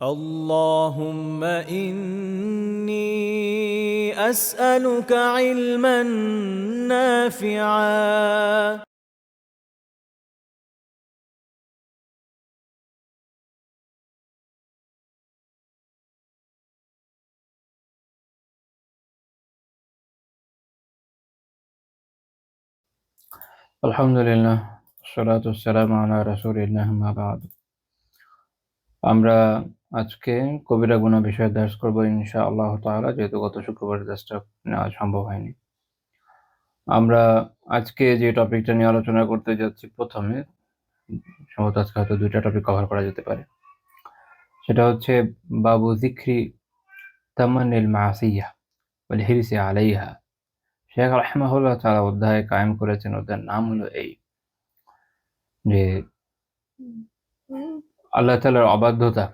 اللهم إني أسألك علما نافعا. আলহামদুলিল্লাহ, সালাতু ওয়াসসালামু আলা রাসূলিল্লাহ, আম্মা বা'দ। আমরা আজকে কবিরা গুনাহ বিষয়ে দার্স করব ইনশাআল্লাহ তাআলা, যেহেতু গত শুক্রবার দার্সটা নেওয়া সম্ভব হয়নি। আমরা আজকে যে টপিকটা নিয়ে আলোচনা করতে যাচ্ছি, প্রথমে সম্ভবত আজকে হয়তো 2টা টপিক কভার করা যেতে পারে। সেটা হচ্ছে বাবু যিকরি তামান্নিল মাসিয়াহ ওয়াল হিরসি আলাইহা। শেখ রাহিমাহুল্লাহ তাআলা অধ্যায় কায়েম করেছেন, অধ্যায়ের নাম হলো এই যে আল্লাহ তাআলার অবাধ্যতা,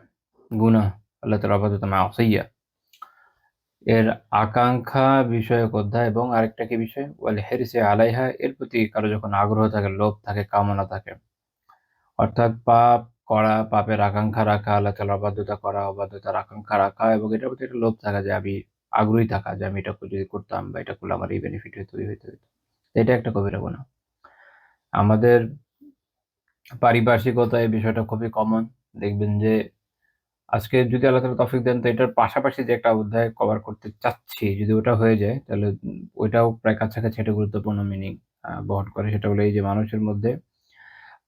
গুনাহ, আল্লাহ তাআলার অবাধ্যতা মাসিয়া এর আকাঙ্ক্ষা বিষয়ক অধ্যায়, এবং আরেকটা কি বিষয়, ওয়াল হিরসি আলাইহা, এর প্রতি কারো যখন আগ্রহ থাকে, লোভ থাকে, কামনা থাকে, অর্থাৎ পাপ করা, পাপের আকাঙ্ক্ষা রাখা, আল্লাহ তাআলার অবাধ্যতা করা, অবাধ্যতার আকাঙ্ক্ষা রাখা, এবং এটার প্রতি একটা লোভ থাকা, যে আমি আগ্রহী থাকা, যে আমি এটা যদি করতাম বা এটা করলে আমার এই বেনিফিট হইতো, এই হইতো। এটা একটা কবিরা গুনাহ। আমাদের পারিপার্শ্বিকতায় এই বিষয়টা খুবই কমন। দেখবেন যে আজকে যদি আল্লাহ তাআলা তৌফিক দেন, তো এটার পাশাপাশি যে একটা অধ্যায় কভার করতে চাচ্ছি, যদি ওটা হয়ে যায়, তাহলে ওইটাও প্রায় কাছাকাছি একটা গুরুত্বপূর্ণ মিনিং বহন করে। সেটা হলো এই যে মানুষের মধ্যে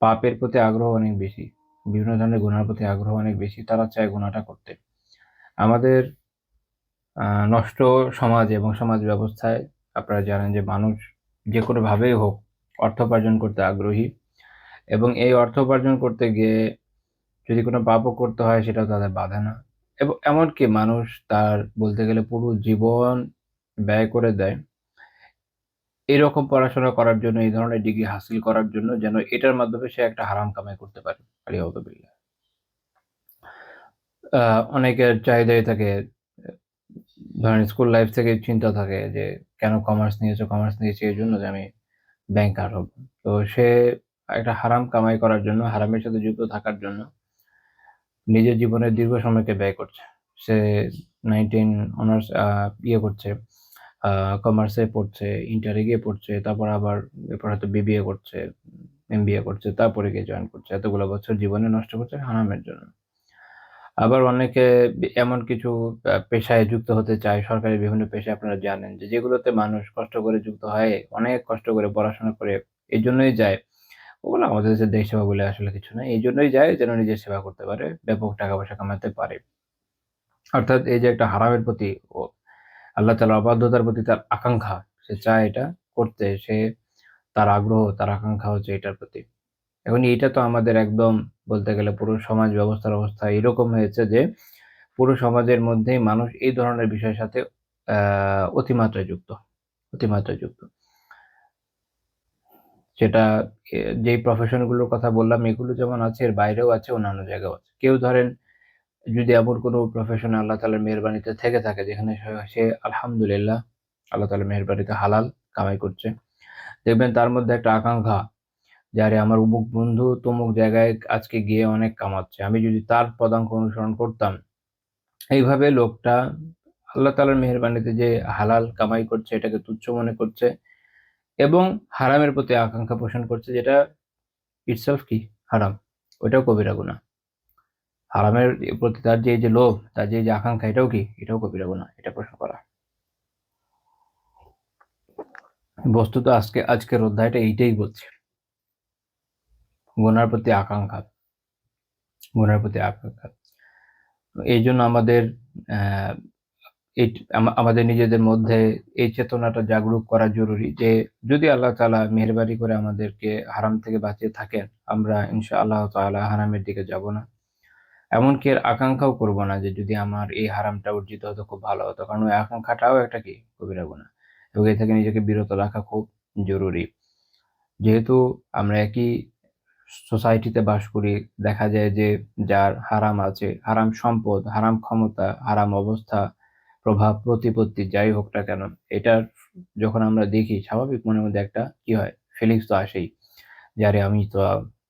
পাপের প্রতি আগ্রহ অনেক বেশি, বিভিন্ন ধরনের গুনার প্রতি আগ্রহ অনেক বেশি। তারা চায় গুনাহটা করতে। আমাদের নষ্ট সমাজ এবং সমাজ ব্যবস্থায় আপনারা জানেন যে মানুষ যেকোনোভাবেই হোক অর্থ উপার্জন করতে আগ্রহী, এবং এই অর্থ উপার্জন করতে গিয়ে যদি কোনো পাপও করতে হয়, সেটাও তাদের বাধে না। এবং এমনকি মানুষ তার বলতে গেলে পুরো জীবন ব্যয় করে দেয় এরকম পড়াশোনা করার জন্য, এই ধরনের ডিগ্রি হাসিল করার জন্য, যেন এটার মাধ্যমে সে একটা হারাম কামাই করতে পারে। আলিয়াউযু বিল্লাহ। অনেকের চাহিদাই থাকে, ধরেন স্কুল লাইফ থেকে চিন্তা থাকে যে কেন কমার্স নিয়েছো? কমার্স নিয়েছি এজন্য যে আমি ব্যাংকার হব। তো সে একটা হারাম কামাই করার জন্য, হারামের সাথে যুক্ত থাকার জন্য নিজের জীবনের দীর্ঘ সময়কে ব্যয় করছে। সে 19 অনার্স করছে, কমার্সে পড়ছে, ইন্টারে গিয়ে পড়ছে, তারপর আবার এরপর হয়তো বিবিএ করছে, এমবিএ করছে, তারপরে গিয়ে জয়েন করছে। এতগুলো বছর জীবনে নষ্ট করছে হারামের জন্য। আবার অনেকে এমন কিছু পেশায় যুক্ত হতে চায়, সরকারি বিভিন্ন পেশায় আপনারা জানেন যে যেগুলোতে মানুষ কষ্ট করে যুক্ত হয়, অনেক কষ্ট করে পড়াশোনা করে এজন্যই যায়। ওগুলো আমাদের দেশে দেশ সেবা বলে আসলে কিছু নাই। এইজন্যই যায় যেন নিজের সেবা করতে পারে, ব্যাপক টাকা-পয়সা কামাতে পারে। অর্থাৎ এই যে একটা হারামের প্রতি ও আল্লাহ তাআলার অবাধ্যতার প্রতি তার আকাঙ্খা, সে চায় এটা করতে, সে তার আগ্রহ, তার আকাঙ্খা হচ্ছে এটার প্রতি। এখন এইটা তো আমাদের একদম বলতে গেলে পুরো সমাজ ব্যবস্থার অবস্থা এরকম হয়েছে যে পুরো সমাজের মধ্যেই মানুষ এই ধরনের বিষয়ের সাথে অতিমাত্রায় যুক্ত, অতিমাত্রায় যুক্ত। সেটা যেই প্রফেশন গুলোর কথা বললাম, এগুলো যেমন আছে, এর বাইরেও আছে, অন্যান্য জায়গায়ও আছে। কেউ ধরেন যদি এমন কোনো প্রফেশনে আল্লাহ তাআলার মেহেরবানিতে থেকে থাকে, যেখানে সে আলহামদুলিল্লাহ আল্লাহ তাআলার মেহেরবানিতে হালাল কামাই করছে। দেখবেন তার মধ্যে একটা আকাঙ্খা যে, আরে আমার অমুক বন্ধু তমুক জায়গায় আজকে গিয়ে অনেক কামাচ্ছে। আমি যদি তার পদাঙ্ক অনুসরণ করতাম। এইভাবে লোকটা আল্লাহ তাআলার মেহেরবানিতে যে হালাল কামাই করছে, এটাকে তুচ্ছ মনে করছে, এবং হারামের প্রতি আকাঙ্খা পোষণ করছে, যেটা itself কি? হারাম। ওইটাও কবিরা গুনাহ। হারামের প্রতি তার যে এই যে লোভ, তার যে এই যে আকাঙ্খা, এটাও কি? এটাও কবিরা গুনাহ। এটা পোষণ করা। বস্তুত আজকের অধ্যায়টা এইটাই বলছে। গুনার প্রতি আকাঙ্খা, গুনার প্রতি আকাঙ্খা। এইজন্য আমাদের অ্যা এই আমাদের নিজেদের মধ্যে এই চেতনাটা জাগরুক করা জরুরি যে, যদি আল্লাহ তাআলা মেহেরবানি করে আমাদেরকে হারাম থেকে বাঁচিয়ে থাকেন, আমরা ইনশাআল্লাহ তাআলা হারামের দিকে যাব না। এমনকি এর আকাঙ্ক্ষাও করব না যে যদি আমার এই হারামটা অর্জিত হতো খুব ভালো হতো। কারণ ওই আকাঙ্ক্ষাটাও একটা কি? কবিরা গুনাহ। এবং এ থেকে নিজেকে বিরত রাখা খুব জরুরি। যেহেতু আমরা একই সোসাইটিতে বাস করি, দেখা যায় যে যার হারাম আছে, হারাম সম্পদ, হারাম ক্ষমতা, হারাম অবস্থা, প্রভাব, প্রতিপত্তি যাই হোক না কেন, এটার যখন আমরা দেখি, স্বাভাবিক মনের মধ্যে একটা কি হয়? ফিলিংস তো আসেই। যে আরে আমি তো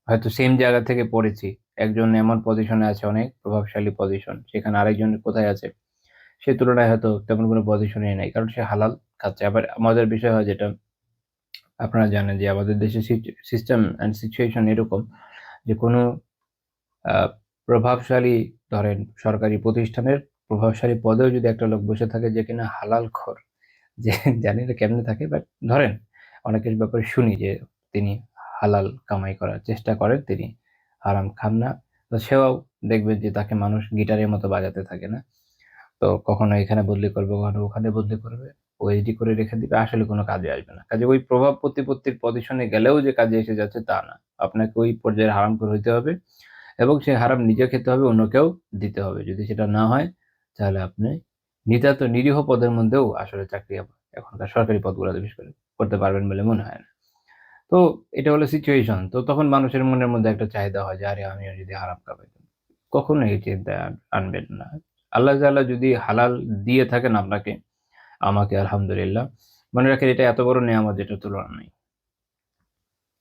হয়তো সেম জায়গা থেকে পড়েছি। একজন এমন পজিশনে আছে, অনেক প্রভাবশালী পজিশন, সেখানে আরেকজন কোথায় আছে, সে তুলনায় হয়তো তেমন কোনো পজিশনই নাই, কারণ সে হালাল খাচ্ছে। আবার মজার বিষয় হয় যেটা আপনারা জানেন যে আমাদের দেশের সিস্টেম অ্যান্ড সিচুয়েশন এরকম যে কোনো প্রভাবশালী, ধরেন সরকারি প্রতিষ্ঠানের প্রভাবশালী পদেও যদি একটা লোক বসে থাকে যে কিনা হালাল খোর, যে জানি না কেমনে থাকে, বাট ধরেন অনেকের ব্যাপারে শুনি যে তিনি হালাল কামাই করার চেষ্টা করেন, তিনি হারাম খান না, তো সেও দেখবেন যে তাকে মানুষ গিটারের মতো বাজাতে থাকে না, তো কখনো এখানে বদলি করবে, কখনো ওখানে বদলি করবে, ওএসডি করে রেখে দিবে, আসলে কোনো কাজে আসবে না। কাজে ওই প্রভাব প্রতিপত্তির পজিশনে গেলেও যে কাজে এসে যাচ্ছে তা না, আপনাকে ওই পর্যায়ের হারাম করে হইতে হবে এবং সেই হারাম নিজে খেতে হবে, অন্যকেও দিতে হবে। যদি সেটা না হয় তাহলে আপনি নিতান্ত নিরীহ পদের মধ্যেও আসলে চাকরি এখনকার সরকারি পদগুলোতে বিশেষ করে করতে পারবেন বলে মনে হয় না। তো এটা হলো সিচুয়েশন। তো তখন মানুষের মনের মধ্যে একটা চাহিদা হয় যে আরে আমিও যদি হারাম কামাইতাম। কখনো এই চিন্তা আনবেন না। আল্লাহ তাআলা যদি হালাল দিয়ে থাকেন আপনাকে, আমাকে, আলহামদুলিল্লাহ। মনে রাখেন এটা এত বড় নেয়ামত যেটার তুলনা নাই।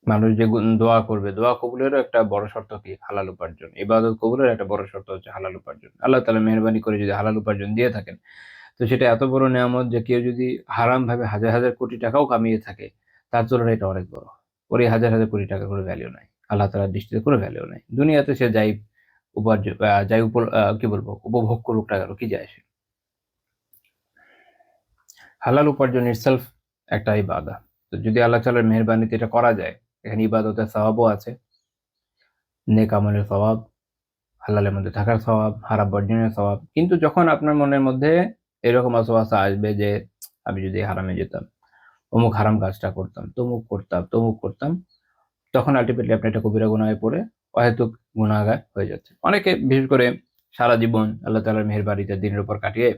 মানুষ যে দোয়া করবে, দোয়া কবুলেরও একটা বড় শর্ত কি? হালাল উপার্জন। ইবাদত কবুলের একটা বড় শর্ত হচ্ছে হালাল উপার্জন। আল্লাহ তাআলা মেহেরবানি করে যদি হালাল উপার্জন দিয়ে থাকেন, তো সেটা এত বড় নেয়ামত যে কেউ যদি হারামভাবে হাজার, হাজার কোটি টাকাও কামিয়ে থাকে, তার তুলনায় এটা অনেক বড়। ওর এই হাজার, হাজার কোটি টাকার কোনো ভ্যালু নাই। আল্লাহ তাআলার দৃষ্টিতে কোনো ভ্যালু নাই। দুনিয়াতে সে যাই উপার্জন যাই কি বলবো? উপভোগ করুক না কেন, কি যায় আসে? হালাল উপার্জন itself একটা ইবাদত। তো যদি আল্লাহ তাআলার মেহেরবানিতে এটা করা যায়, এখানে ইবাদতের সওয়াবও আছে, নেক আমলের সওয়াব, হালালের মধ্যে থাকার সওয়াব, হারাম বর্জনের সওয়াব। কিন্তু যখন আপনার মনের মধ্যে এরকম ওয়াসওয়াসা আসবে যে আমি যদি হারামে যেতাম, অমুক হারাম কাজটা করতাম, তমুক করতাম, তখন আল্টিমেটলি আপনি একটা কবিরা গুনাহে পড়ে অহেতুক গুনাহগার হয়ে যাচ্ছে। অনেকে বিশেষ করে সারা জীবন আল্লাহ তাআলার মেহেরবানিতে দিনের উপর কাটিয়ে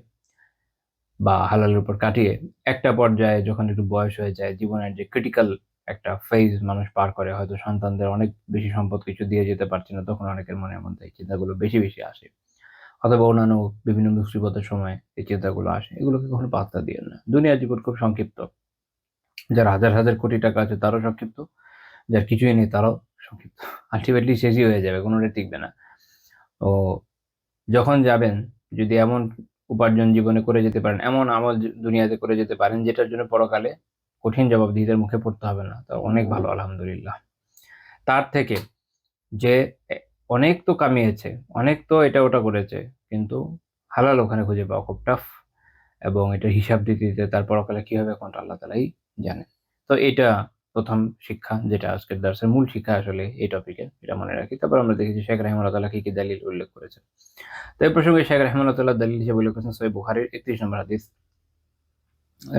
বা হালালের উপর কাটিয়ে একটা পর্যায়ে যখন একটু বয়স হয়ে যায়, জীবনের যে ক্রিটিক্যাল একটা ফেজ মানুষ পার করে, হয়তো সন্তানদের অনেক বেশি সম্পদ কিছু দিয়ে যেতে পারছে না, তখন অনেকের মনের মধ্যে এই চিন্তাগুলো বেশি, বেশি আসে। অথবা অন্যান্য বিভিন্ন মুসিবতের সময় এই চিন্তাগুলো আসে। এগুলোকে কখনো পাত্তা দিয়েন না। দুনিয়ার জীবন খুব সংক্ষিপ্ত। যার হাজার, হাজার কোটি টাকা আছে তারও সংক্ষিপ্ত, যার কিছুই নেই তারও সংক্ষিপ্ত। আল্টিমেটলি শেষই হয়ে যাবে, কোনোটাই টিকবে না। তো যখন যাবেন, যদি এমন উপার্জন জীবনে করে যেতে পারেন, এমন আমল দুনিয়াতে করে যেতে পারেন যেটার জন্য পরকালে কঠিন জবাবদিহিতার মুখে পড়তে হবে না, তো অনেক ভালো, আলহামদুলিল্লাহ। তার থেকে যে অনেক তো কামিয়েছে, অনেক তো এটা ওটা করেছে, কিন্তু হালাল ওখানে খুঁজে পাওয়া খুব টাফ, এবং এটার হিসাব দিতে দিতে তার পরকালে কি হবে কোনটা আল্লাহ তাআলাই জানেন। তো এটা ১ম শিক্ষা, যেটা আজকের দার্সের মূল শিক্ষা আসলে এই টপিকের, এটা মনে রাখি। তারপর আমরা দেখেছি শেখ রাহিমাহুল্লাহ তাআলা কি, কি দলিল উল্লেখ করেছেন। তো এই প্রসঙ্গে শেখ রাহিমাহুল্লাহ তাআলা দলিল হিসেবে উল্লেখ করেছেন সহিহ বুখারীর ৩১ নম্বর হাদিস।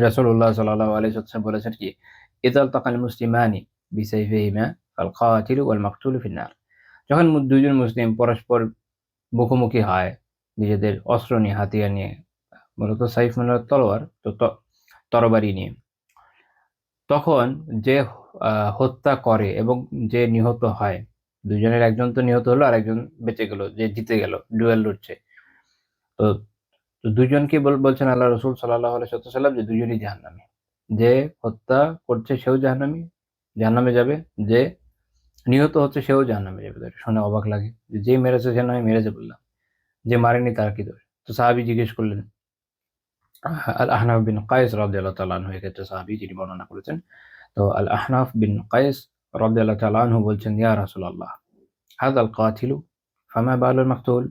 রাসূলুল্লাহ সাল্লাল্লাহু আলাইহি ওয়াসাল্লাম বলেছেন কি, ইযাল তাকাল মুসলিমানি বিসাইফিহিমা ফাল কাতিলু ওয়াল মাকতুলু ফিন নার। যখন দুইজন মুসলিম পরস্পর মুখোমুখি হয় নিজেদের অস্ত্র নিয়ে, হাতিয়ার নিয়ে, মূলত সাইফ মানে তলোয়ার, তো তরবারি নিয়ে, তখন যে হত্যা করে এবং যে নিহত হয়, দুজনের একজন তো নিহত হলো, আরেকজন বেঁচে গেল, যে জিতে গেল, ডুয়েল লড়ছে। তো তো দুজনকে বলছেন আল্লাহ রাসূল সাল্লাল্লাহু আলাইহি ওয়াসাল্লাম যে দুজনই জাহান্নামী। যে হত্যা করছে সেও জাহান্নামী, জাহান্নামে যাবে। যে নিহত হচ্ছে সেও জাহান্নামে যাবে। তো এটা শুনে অবাক লাগে যে মেরেছে সে নয় মেরেছে বললাম, যে মারেনি তার কি দোষ? তো সাহাবী জিজ্ঞেস করলেন, আল আহনাফ বিন কায়েস রাদিয়াল্লাহু তাআলা আনহু, এক্ষেত্রে সাহাবী যিনি বর্ণনা করেছেন। তো আল আহনাফ বিন কায়েস রাদিয়াল্লাহু তাআলা আনহু বলছেন, ইয়া রাসূলুল্লাহ হাযাল কাতিলু ফামা বালুল মাকতুল।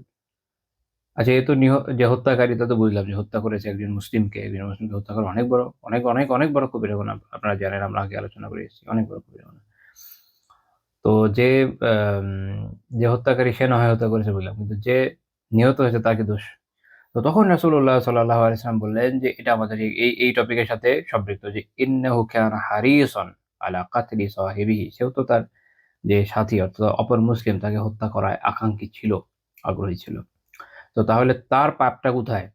আচ্ছা, এ তো যে হত্যাকারী তা তো বুঝলাম যে হত্যা করেছে একজন মুসলিমকে, হত্যা করা অনেক বড়, অনেক, অনেক, অনেক বড় কবিরা গুনাহ। আপনারা জানেন, আমরা আগে আলোচনা করে এসেছি, অনেক বড় কবিরা গুনাহ। তো যে আম যে হত্যাকারী সে না হয় হত্যা করেছে বুঝলাম, কিন্তু যে নিহত হয়েছে তার কি দোষ? তো তখন রাসূলুল্লাহ সাল্লাল্লাহু আলাইহি ওয়াসাল্লাম বললেন যে এটা আমাদের এই টপিকের সাথে সম্পৃক্ত, যে ইন্নাহু কানা হারিসান আলা কাতলি সাহিবিহি। সেও তো তার যে সাথী অর্থাৎ অপর মুসলিম, তাকে হত্যা করায় আকাঙ্ক্ষী ছিল, আগ্রহী ছিল। তো তাহলে তার পাপটা কোথায়?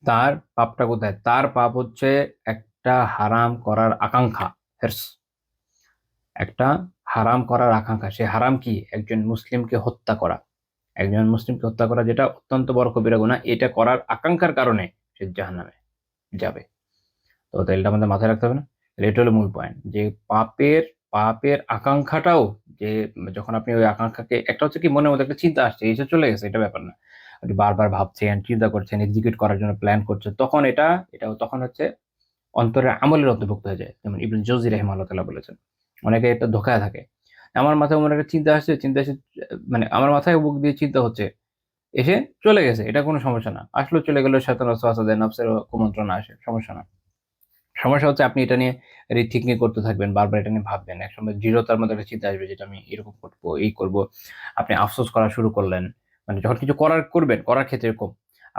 তার পাপটা কোথায়? তার পাপ হচ্ছে একটা হারাম করার আকাঙ্ক্ষা, হির্স। একটা হারাম করার আকাঙ্ক্ষা। সে হারাম কি? একজন মুসলিমকে হত্যা করা। একজন মুসলিমকে হত্যা করা, যেটা অত্যন্ত বড় কবিরা গুনাহ। এটা করার আকাঙ্ক্ষার কারণে সে জাহান্নামে যাবে। তো তাইলে এটা আমাদের মাথায় রাখতে হবে না? তাহলে এটা হলো মূল পয়েন্ট, যে পাপের পাপের আকাঙ্ক্ষাটাও, যে যখন আপনি ওই আকাঙ্ক্ষাকে, একটা হচ্ছে কি মনের মধ্যে একটা চিন্তা আসছে, এসে চলে গেছে, এটা ব্যাপার না। আপনি বারবার ভাবছেন, চিন্তা করছেন, এক্সিকিউট করার জন্য প্ল্যান করছেন, তখন এটা তখন হচ্ছে অন্তরের আমলের অন্তর্ভুক্ত হয়ে যায়। যেমন ইবনে জৌজি রাহিমাহুল্লাহ তাআলা বলেছেন। অনেকে এটা ধোঁকায় থাকে। আমার মাথায় মনে একটা চিন্তা আসছে, চিন্তা এসে মানে আমার মাথায় বুক দিয়ে চিন্তা হচ্ছে, এসে চলে গেছে। এটা কোনো সমস্যা না। আসলো চলে গেল, শয়তান ওয়াসওয়াসা দেয়, নফসেরও কুমন্ত্রণা আসে। সমস্যা না। সমস্যা হচ্ছে আপনি এটা নিয়ে রিথিঙ্কিং করতে থাকবেন, বারবার এটা নিয়ে ভাববেন। একসময় দৃঢ়তার মধ্যে একটা চিন্তা আসবে, যেটা আমি এরকম করবো, এই করবো। আপনি আফসোস করা শুরু করলেন। মানে যখন কিছু করার ক্ষেত্রে এরকম।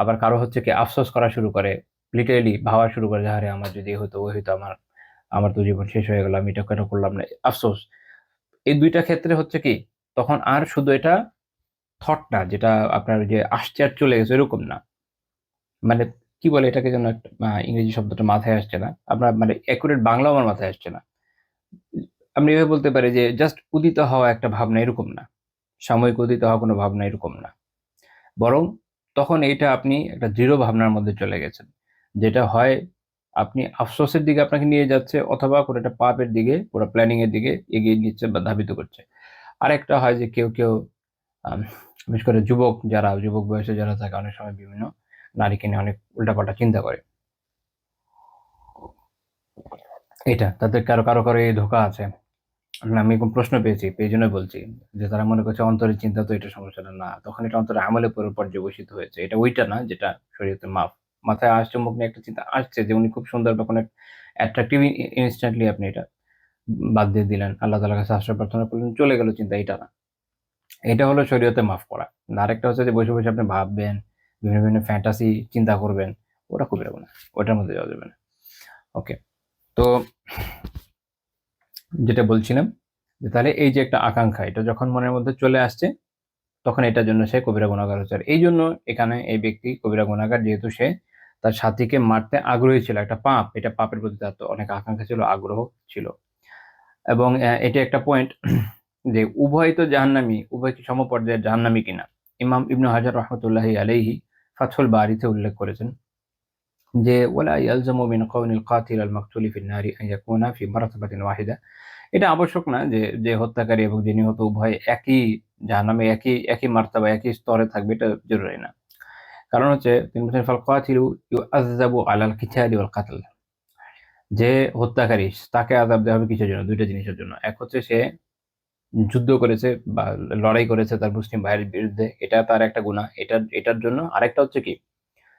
আবার কারো হচ্ছে কি আফসোস করা শুরু করে, লিটারেলি ভাবা শুরু করে যে, আরে আমার যদি এ হতো, ওই হইতো, আমার আমার তো জীবন শেষ হয়ে গেল, আমি এটা কেন করলাম না? আফসোস। এই ২ টা ক্ষেত্রে হচ্ছে কি, তখন আর শুধু এটা থট না, যেটা আপনার ওই যে আসছে আর চলে গেছে, এরকম না। মানে কি বলে এটাকে, যেন একটা ইংরেজি শব্দটা মাথায় আসছে না। আপনার মানে একুরেট বাংলাও আমার মাথায় আসছে না। আমি এভাবে বলতে পারি যে জাস্ট উদিত হওয়া একটা ভাবনা, এরকম না। সাময়িক উদিত হওয়া কোনো ভাবনা, এরকম না। বরং তখন এইটা আপনি একটা দৃঢ় ভাবনার মধ্যে চলে গেছেন। যেটা হয় আপনি আফসোসের দিকে আপনাকে নিয়ে যাচ্ছে, অথবা কোনো একটা পাপের দিকে, পুরা প্ল্যানিং এর দিকে এগিয়ে নিচ্ছে বা ধাবিত করছে। আরেকটা হয় যে কেউ আম বিশেষ করে যুবক বয়সে যারা থাকে, অনেক সময় বিভিন্ন নারীকে নিয়ে অনেক উল্টাপাল্টা চিন্তা করে। এটা তাদের কারো এই ধোঁকা আছে। না, আমি এরকম প্রশ্ন পেয়েছি, এইজন্য বলছি যে তারা মনে করছে অন্তরের চিন্তা, তো এটা সমস্যাটা না। তখন এটা অন্তরে আমলে পর্যবসিত হয়েছে। এটা ওইটা না যেটা শরীয়তে মাফ। মাথায় আসছে, মুখ নিয়ে একটা চিন্তা আসছে যে উনি খুব সুন্দর বা কোনো অ্যাট্রাকটিভ, ইনস্ট্যান্টলি আপনি এটা বাদ দিয়ে দিলেন। আল্লাহ তাআলার কাছে আশ্রয় প্রার্থনা করলেন, চলে গেল চিন্তা, এটা না। এটা হলো শরীয়তে মাফ করা। আরেকটা হচ্ছে যে বসে আপনি ভাববেন, বিভিন্ন ফ্যান্টাসি চিন্তা করবেন। ওটা কবিরা গুনাহ। ওটার মধ্যে যাওয়া যাবে না। ওকে। তো যেটা বলছিলাম যে তাহলে এই যে একটা আকাঙ্ক্ষা, এটা যখন মনের মধ্যে চলে আসছে, তখন এটার জন্য সে কবিরা গুনাহগার হচ্ছে। আর এইজন্য এখানে এই ব্যক্তি কবিরা গুনাহগার, যেহেতু সে তার সাথীকে মারতে আগ্রহী ছিল। একটা পাপ, এটা পাপের প্রতি তার তো অনেক আকাঙ্ক্ষা ছিল, আগ্রহ ছিল। এবং এটা একটা পয়েন্ট যে উভয় তো জাহান্নামী, উভয় কি সমপর্যায়ের জাহান্নামী কিনা? ইমাম ইবনু হাজার রাহমাতুল্লাহি আলাইহি ফাথহুল বারীতে উল্লেখ করেছেন যে, ওয়ালা ইয়ালজামু মিন কাউনিল কাতিল আল মাকতুলি ফিন নারি আন ইয়াকুনা ফি মারতাবাতিন ওয়াহিদা। এটা আবশ্যক না যে হত্যাকারী এবং যে নিহত উভয় একই জাহান্নামে, একই মার্তাবা, একই স্তরে থাকবে, এটা জরুরি না। কারণ হচ্ছে তিনি বলছেন, ফাল কাতিলু ইউআযযাবু আলাল কিতালি ওয়াল কাতল। যে হত্যাকারী, তাকে আযাব দেওয়া হবে কিসের জন্য? ২ টা জিনিসের জন্য। এক হচ্ছে সে যুদ্ধ করেছে বা লড়াই করেছে তার মুসলিম ভাইয়ের বিরুদ্ধে, এটা তার একটা গুনাহ। এটার জন্য। আরেকটা হচ্ছে কি,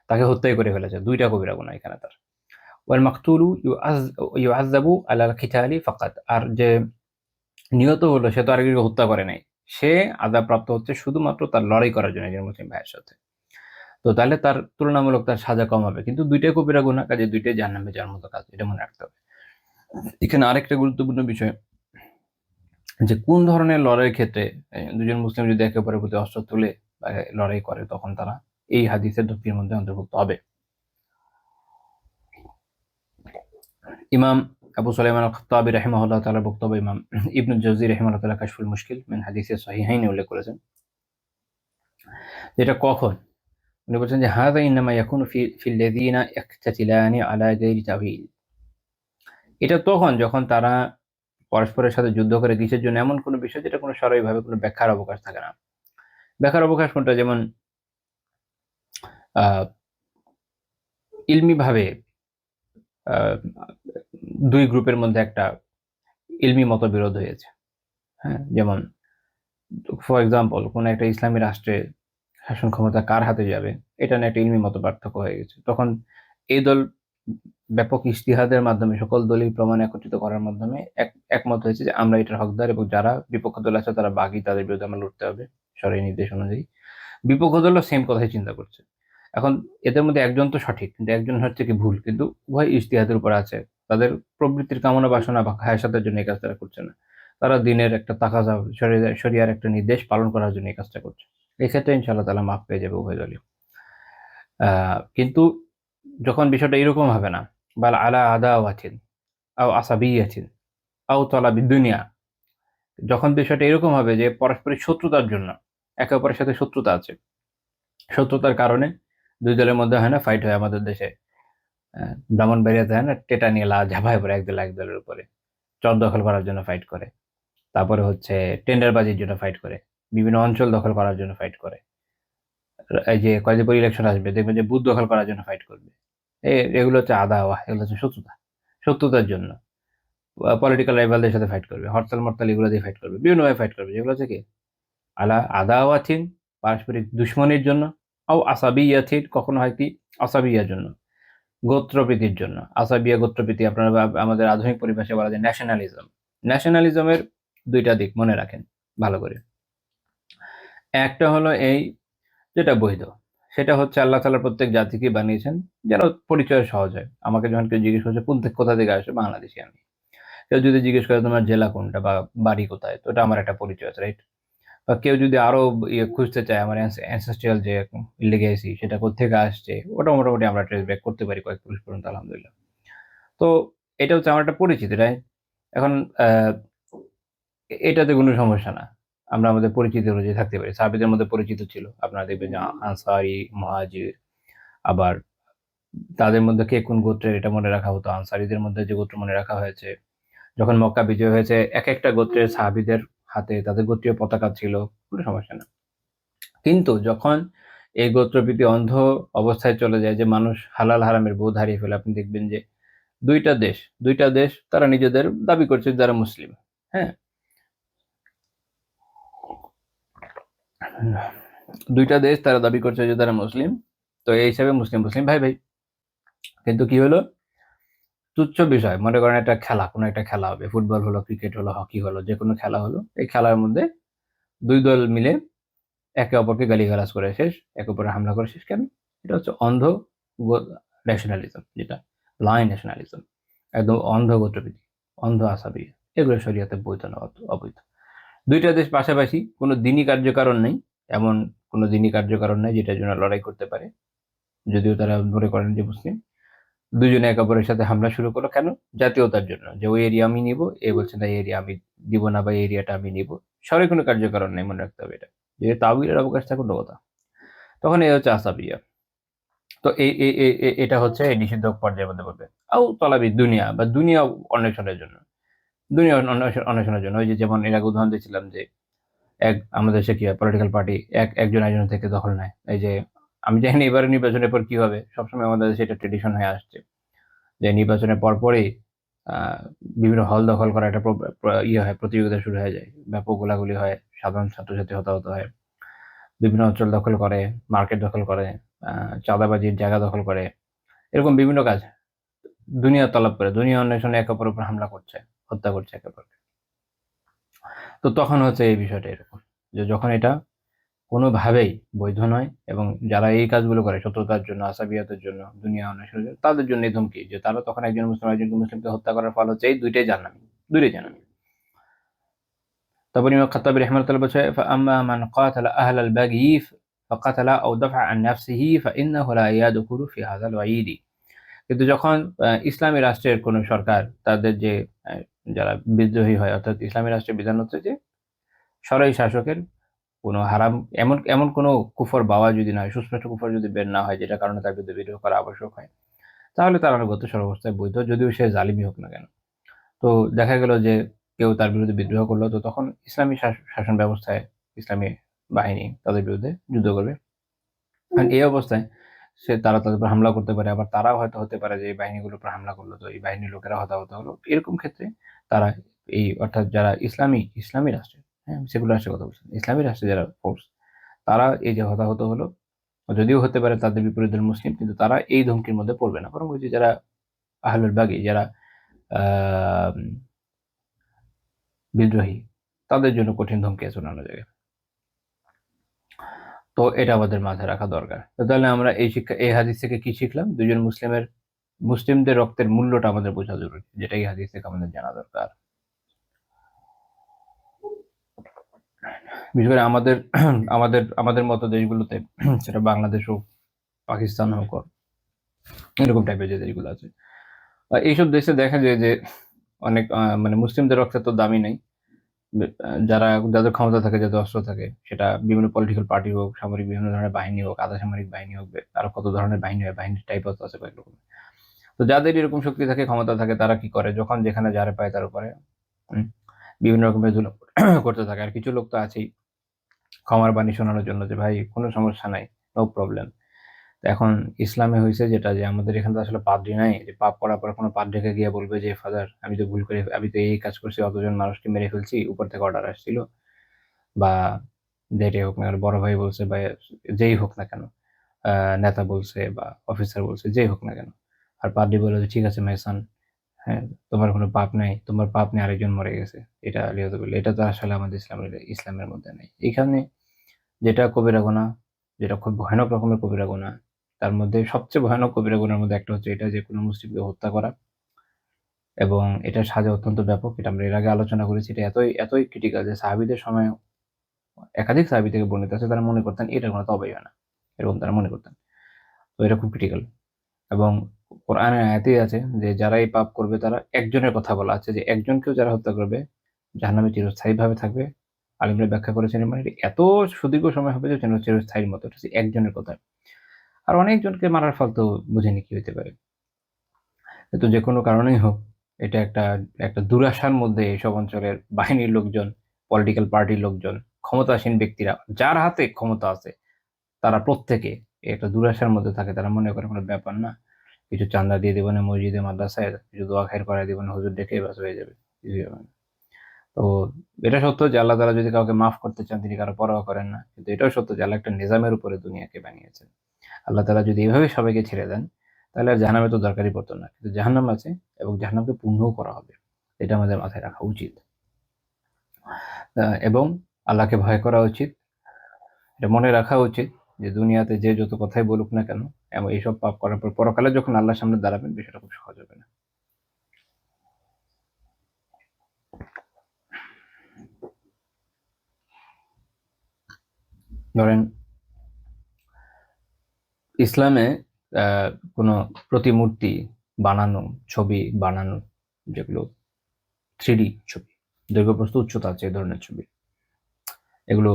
তাকে হত্যাই করে ফেলেছে। ২ টা কবিরা গুনাহ এখানে তার। ওয়াল মাকতুলু ইউআযযাবু আলাল কিতালি ফাকাত। আর যে নিহত হলো, সে তো আর কাউকে হত্যা করে নাই। সে আযাবপ্রাপ্ত হচ্ছে শুধুমাত্র তার লড়াই করার জন্য একজন মুসলিম ভাইয়ের সাথে। তো তাহলে তার তুলনামূলক তার সাজা কম হবে। কিন্তু ২ টাই কবিরা গুনাহ, কাজেই ২ টাই জাহান্নামে যাওয়ার মতো কাজ। এটা মনে রাখতে হবে। এখানে আরেকটা গুরুত্বপূর্ণ বিষয়, যে কোন ধরনের লড়াইয়ের ক্ষেত্রে ২ জন মুসলিম যদি একে অপরের প্রতি অস্ত্র তুলে লড়াই করে, তখন তারা এই হাদিসের ২ টির মধ্যে অন্তর্ভুক্ত হবে। ইমাম আবু সুলাইমান আল-খাত্তাবী রাহিমাহুল্লাহ তাআলার বক্তব্য, ইমাম ইবনুল জাওজি রাহিমাহুল্লাহ তাআলা কাশফুল মুশকিল মিন হাদিসে সহিহাইনে উল্লেখ করেছেন। যেটা কখন? উনি বলছেন যে, হাযা ইন্নামা ইয়াকুনু ফিল লাযিনা ইয়াকতাতিলানি আলা গায়রি তাওয়ীল। এটা তখন যখন তারা পরস্পরের সাথে যুদ্ধ করে কিসের জন্য? এমন কোনো বিষয় যেটা কোনো শারঈভাবে কোনো ব্যাখ্যার অবকাশ থাকে না। ব্যাখ্যার অবকাশ কোনটা? যেমন আ ইলমিভাবে আ ২ গ্রুপের মধ্যে একটা ইলমি মতবিরোধ হয়েছে। হ্যাঁ? যেমন ফর এক্সাম্পল, কোনো একটা ইসলামী রাষ্ট্রে শাসন ক্ষমতা কার হাতে যাবে, এটা নিয়ে একটা ইলমি মতপার্থক্য হয়ে গেছে। তখন এই দল ব্যাপক ইজতিহাদের মাধ্যমে, সকল দলিল প্রমাণ একত্রিত করার মাধ্যমে একমত হয়েছে যে আমরা এটার হকদার, এবং যারা বিপক্ষ দল আছে তারা বাগী, তাদের বিরুদ্ধে আমরা লড়তে হবে শরঈ নির্দেশ অনুযায়ী। বিপক্ষ দলও সেম কথাই চিন্তা করছে। এখন এদের মধ্যে একজন তো সঠিক, কিন্তু একজন হচ্ছে কি ভুল। কিন্তু উভয় ইজতিহাদের উপর আছে। তাদের প্রবৃত্তির কামনা বাসনা বা খায়াসাতের জন্য এই কাজ তারা করছে না। তারা দ্বীনের একটা তাকাযা, শরিয়ার একটা নির্দেশ পালন করার জন্য এই কাজটা করছে। এক্ষেত্রে ইনশাআল্লাহ তাআলা মাফ পেয়ে যাবে উভয় দলই। কিন্তু যখন বিষয়টা এরকম হবে না, বাল আলা আদাওয়াতিন আও আসাবিয়্যাতিন আও তালাবিদ দুনিয়া, যখন বিষয়টা এরকম হবে যে পারস্পরিক শত্রুতার জন্য, একে অপরের সাথে শত্রুতা আছে। শত্রুতার কারণে ২ দলের মধ্যে হয় না ফাইট হয় আমাদের দেশে। ব্রাহ্মণবাড়িয়াতে হয় না, টেটা নিয়ে ঝাঁপায় পড়ে এক দল এক দলের উপরে। চর দখল করার জন্য ফাইট করে, তারপরে হচ্ছে টেন্ডারবাজির জন্য ফাইট করে, বিভিন্ন অঞ্চল দখল করার জন্য ফাইট করে। এই যে কয়েকদিন পর ইলেকশন আসবে, দেখবেন যে বুথ দখল করার জন্য ফাইট করবে। এগুলো হচ্ছে আদাওয়া, এগুলো হচ্ছে শত্রুতার জন্য। পলিটিক্যাল রাইভালদের সাথে ফাইট করবে, হরতাল-মরতাল এগুলো দিয়ে ফাইট করবে, বিভিন্নভাবে ফাইট করবে। যেগুলো হচ্ছে কি আদাওয়াতিন, পারস্পরিক দুশমনির জন্য, আসাবিয়াতিন, কখনো হয় কি আসাবিয়ার জন্য, গোত্রপ্রীতির জন্য। আসাবিয়া, গোত্রপ্রীতি আপনারা আমাদের আধুনিক পরিভাষায় বলা যায় ন্যাশনালিজম। ন্যাশনালিজমের ২ টা দিক মনে রাখেন ভালো করে। একটা হলো এই যেটা বৈধ, সেটা হচ্ছে আল্লাহ তাআলা প্রত্যেক জাতিকে বানিয়েছেন যেন পরিচয় সহজ হয়। আমাকে যখন কেউ জিজ্ঞেস করছে কোথা থেকে আসছো, বাংলাদেশী আমি। কেউ যদি জিজ্ঞেস করে তোমার জেলা কোনটা বা বাড়ি কোথায়, তো ওটা আমার একটা পরিচয় আছে, রাইট? বা কেউ যদি আরো খুঁজতে চায় আমার অ্যানসেস্ট্রিয়াল যে লিগ্যাসি সেটা কোত্থেকে আসছে, ওটা মোটামুটি আমরা ট্রেস ব্যাক করতে পারি কয়েক পুরুষ পর্যন্ত, আলহামদুলিল্লাহ। তো এটা হচ্ছে আমার একটা পরিচিতি, রাইট? এখন এটাতে কোনো সমস্যা না। আমরা আমাদের পরিচিতি অনুযায়ী থাকতে পারি। সাহাবীদের মধ্যে পরিচিত ছিল। আপনারা দেখবেন যে আনসারী, মুহাজির, আবার তাদের মধ্যে কে কোন গোত্রের এটা মনে রাখা হতো। আনসারীদের মধ্যে যে গোত্র মনে রাখা হয়েছে। যখন মক্কা বিজয় হয়েছে একেকটা গোত্রের সাহাবীদের হাতে তাদের গোত্রীয় পতাকা ছিল, কোনো সমস্যা না। কিন্তু যখন এই গোত্রপ্রীতি অন্ধ অবস্থায় চলে যায় যে মানুষ হালাল হারামের বোধ হারিয়ে ফেলে, আপনি দেখবেন যে ২ টা দেশ তারা নিজেদের দাবি করছে যারা মুসলিম, হ্যাঁ? ২ টা দেশ তারা দাবি করছে যে তারা মুসলিম। তো এই হিসাবে মুসলিম ভাই। কিন্তু কি হলো? তুচ্ছ বিষয়। মনে করেন একটা খেলা, কোনো একটা খেলা হবে। ফুটবল হলো, ক্রিকেট হলো, হকি হলো, যেকোনো খেলা হলো। এই খেলার মধ্যে ২ দল মিলে একে অপরকে গালিগালাজ করে শেষ, একে অপরে হামলা করে শেষ। কেন? এটা হচ্ছে অন্ধ ন্যাশনালিজম, যেটা ব্লাইন্ড ন্যাশনালিজম, একদম অন্ধ গোত্রপ্রীতি, অন্ধ আসাবি। এগুলো শরিয়াতে বৈধ না, অবৈধ। ২ টা দেশ পাশাপাশি কোনো দিনই কার্যকারণ নেই, এমন কোনো দিনই কার্যকারণ নেই যেটার জন্য লড়াই করতে পারে, যদিও তারা মনে করেন যে মুসলিম। দুজনে একে অপরের সাথে হামলা শুরু করলো কেন? জাতীয়তার জন্য, যে ওই এরিয়া আমি নিব, এ বলছে না এই এরিয়া আমি দিব না বা এই এরিয়াটা আমি নিব। সরে কোনো কার্যকারণ নেই, মনে রাখতে হবে এটা। যদি তাওয়িলের অবকাশ থাকে অন্য কথা। তখন এই হচ্ছে আসাবিয়া। তো এটা হচ্ছে এই নিষিদ্ধ পর্যায়ের মধ্যে পড়বে। তলাবি দুনিয়া বা দুনিয়া অন্বেষণের জন্য। দুনিয়া অন্বেষণের জন্য। ওই যে যেমন এর আগে উদাহরণ দিয়েছিলাম যে আমাদের দেশে কি হয়, পলিটিক্যাল পার্টি একজন আরেকজনের থেকে দখল নেয়। এই যে আমি জানি না এবারের নির্বাচনের পর কি হবে। সবসময় আমাদের দেশে এটা ট্র্যাডিশন হয়ে আসছে। যে নির্বাচনের পরপরই আ বিভিন্ন হল দখল করা একটা হয়, প্রতিযোগিতা শুরু হয়ে যায়। ব্যাপক গোলাগুলি হয়, সাধারণ ছাত্রছাত্রী হতাহত হয়। বিভিন্ন অঞ্চল দখল করে, মার্কেট দখল করে, আ চাঁদাবাজির জায়গা দখল করে। এরকম বিভিন্ন কাজ দুনিয়া তলব করে, দুনিয়া অন্বেষণে একে অপরের উপর হামলা করছে, হত্যা করছে একে অপরকে। তো তখন হচ্ছে এই বিষয়টা এরকম। যে যখন এটা কোনোভাবেই বৈধ নয় এবং যারা এই কাজগুলো করে শত্রুতার জন্য, আসাবিয়াতের জন্য, দুনিয়া অন্বেষণের জন্য, তাদের জন্য এই ধমকি যে তারা তখন একজন মুসলিম আরেকজন মুসলিমকে হত্যা করার ফল হচ্ছে এই ২ টাই জাহান্নামী। ২ টাই জাহান্নামী। তারপর ইমাম খাত্তাবী রাহিমাহুল্লাহ বলছে فأما من قاتل أهل البغي فقتل أو دفع عن نفسه فإنه لا يدخل في هذا الوعيد। কিন্তু যখন ইসলামী রাষ্ট্রের কোন সরকার তাদের যে যারা বিদ্রোহী হয়, অর্থাৎ ইসলামী রাষ্ট্রের বিধান হচ্ছে যে সরাই শাসকের কোনো হারাম এমন কোনো কুফর বাওয়া যদি না হয়, সুস্পষ্ট কুফর যদি বের না হয় যেটার কারণে তার বিরুদ্ধে বিদ্রোহ করা আবশ্যক হয়, তাহলে তার আনুগত্য সর্বাবস্থায় বৈধ, যদিও সে জালিমই হোক না কেন। তো দেখা গেল যে কেউ তার বিরুদ্ধে বিদ্রোহ করলো, তো তখন ইসলামী শাসন ব্যবস্থায় ইসলামী বাহিনী তাদের বিরুদ্ধে যুদ্ধ করবে। কারণ এই অবস্থায় তারা তাদের উপর হামলা করতে পারে, আবার তারাও হয়তো হতে পারে যে এই বাহিনীগুলোর উপর হামলা করলো, তো এই বাহিনীর লোকেরা হতাহত হলো। এরকম ক্ষেত্রে তারা অর্থাৎ যারা ইসলামী রাষ্ট্রের, হ্যাঁ, সেকুলার রাষ্ট্রের কথা বলছেন, ইসলামী রাষ্ট্রের যারা ফোর্স, তারা এই যে হতাহত হলো, যদিও হতে পারে তাদের বিপরীত দল মুসলিম, কিন্তু তারা এই ধমকির মধ্যে পড়বে না। বরং ওই যে যারা আহলুল বাগী, যারা আহ বিদ্রোহী, তাদের জন্য কঠিন ধমকি আছে অন্যান্য জায়গায়। তো এটা আমাদের মাথায় রাখা দরকার। তো তাহলে আমরা এই হাদিস থেকে কি শিখলাম? দুজন মুসলিমদের রক্তের মূল্যটা আমাদের বোঝা জরুরি, যেটা এই হাদিস থেকে আমাদের জানা দরকার। বিশেষ করে আমাদের মতো দেশগুলোতে, সেটা বাংলাদেশ হোক, পাকিস্তান হোক, এরকম টাইপের যে দেশগুলো আছে, এইসব দেশে দেখা যায় যে অনেক মানে মুসলিমদের রক্তের তো দামই নাই। যাদের ক্ষমতা থাকে, যাদের অস্ত্র থাকে, সেটা বিভিন্ন পলিটিক্যাল পার্টি হোক, সামরিক বিভিন্ন ধরনের বাহিনী হোক, আধা সামরিক বাহিনী হোক, আরো কত ধরনের বাহিনী হয়, বাহিনীর টাইপও আছে কয়েক রকম। তো যাদের এরকম শক্তি থাকে, ক্ষমতা থাকে, তারা কি করে? যখন যেখানে যারে পায় তার উপরে বিভিন্ন রকমের জুলুম করতে থাকে। আর কিছু লোক তো আছেই ক্ষমার বাণী শোনানোর জন্য যে ভাই কোনো সমস্যা নাই, নো প্রবলেম। এখন ইসলামে হয়েছে যেটা, যে আমাদের এখানে তো আসলে পাদ্রী নাই, যে পাপ করার পর কোনো পাদ্রীকে গিয়ে বলবে যে ফাদার আমি তো ভুল করে, আমি তো এই কাজ করছি, অতজন মানুষকে মেরে ফেলছি, উপর থেকে অর্ডার আসছিল, বা যেটাই হোক না কেন, বড় ভাই বলছে বা যেই হোক না কেন, নেতা বলছে বা অফিসার বলছে, যেই হোক না কেন, আর পাদ্রী বলে যে ঠিক আছে মেসান, হ্যাঁ তোমার কোনো পাপ নাই, তোমার পাপ নিয়ে আরেকজন মরে গেছে, এটা আলিয়াদুবিল্লাহ, এটা তো আসলে আমাদের ইসলামের মধ্যে নেই। এখানে যেটা কবিরা গুনাহ, যেটা খুব ভয়ানক রকমের কবিরা গুনাহ, তার মধ্যে সবচেয়ে ভয়ানক কবিরা গুনার মধ্যে একটা হচ্ছে এটা, যে কোনো মুসলিমকে হত্যা করা, এবং এটার সাজা অত্যন্ত ব্যাপক। এটা আমরা এর আগে আলোচনা করেছি। এটা এতই এতই ক্রিটিক্যাল যে সাহাবীদের সময় একাধিক সাহাবী থেকে বর্ণিত আছে, তারা মনে করতেন এটার কোনো তওবাই হয় না, এরকম তারা মনে করতেন। তো এটা খুব ক্রিটিক্যাল। এবং কোরআনের আয়াতেই আছে যে যারা এই পাপ করবে, তারা একজনের কথা বলা আছে, যে একজনকেও যারা হত্যা করবে জাহান্নামে চিরস্থায়ীভাবে থাকবে। আলিমরা ব্যাখ্যা করেছেন, মানে এটা এত সুদীর্ঘ সময় হবে যে যেন চিরস্থায়ীর মতো। এটা হচ্ছে একজনের কথা। আর অনেকজনকে মারার ফল তো বুঝিনি কি হইতে পারে। কিন্তু যে কোনো কারণেই হোক, এটা একটা একটা দুরাশার মধ্যে এইসব অঞ্চলের বাহিনীর লোকজন, পলিটিক্যাল পার্টির লোকজন, ক্ষমতাসীন ব্যক্তিরা, যার হাতে ক্ষমতা আছে, তারা প্রত্যেকে একটা দুরাশার মধ্যে থাকে। তারা মনে করে কোনো ব্যাপার না, কিছু চাঁদা দিয়ে দেবো না মসজিদে মাদ্রাসায়, কিছু দোয়া খায়ের করাই দেবো না হুজুর ডেকে, বাস হয়ে যাবে, কিছুই হবে না। তো এটা সত্য যে আল্লাহ তাআলা যদি কাউকে মাফ করতে চান, তিনি কারো পরোয়া করেন না। কিন্তু এটাও সত্য যে আল্লাহ একটা নিজামের উপরে দুনিয়াকে বানিয়েছেন। আল্লাহ তাআলা যদি এভাবে সবাইকে ছেড়ে দেন, তাহলে আর জাহান্নামে তো দরকারই পড়তো না। কিন্তু জাহান্নাম আছে, এবং জাহান্নামকে পূর্ণও করা হবে। এটা আমাদের মাথায় রাখা উচিত। এবং আল্লাহকে ভয় করা উচিত। এটা মনে রাখা উচিত যে দুনিয়াতে যে যত কথাই বলুক না কেন, এবং এইসব পাপ করার পর পরকালে যখন আল্লাহর সামনে দাঁড়াবেন, বিষয়টা খুব সহজ হবে না। ধরেন ইসলামে কোনো প্রতিমূর্তি বানানো, ছবি বানানো, যেগুলো 3D ছবি, দৈর্ঘ্য-প্রস্থ উচ্চতা আছে, এই ধরনের ছবি, এগুলো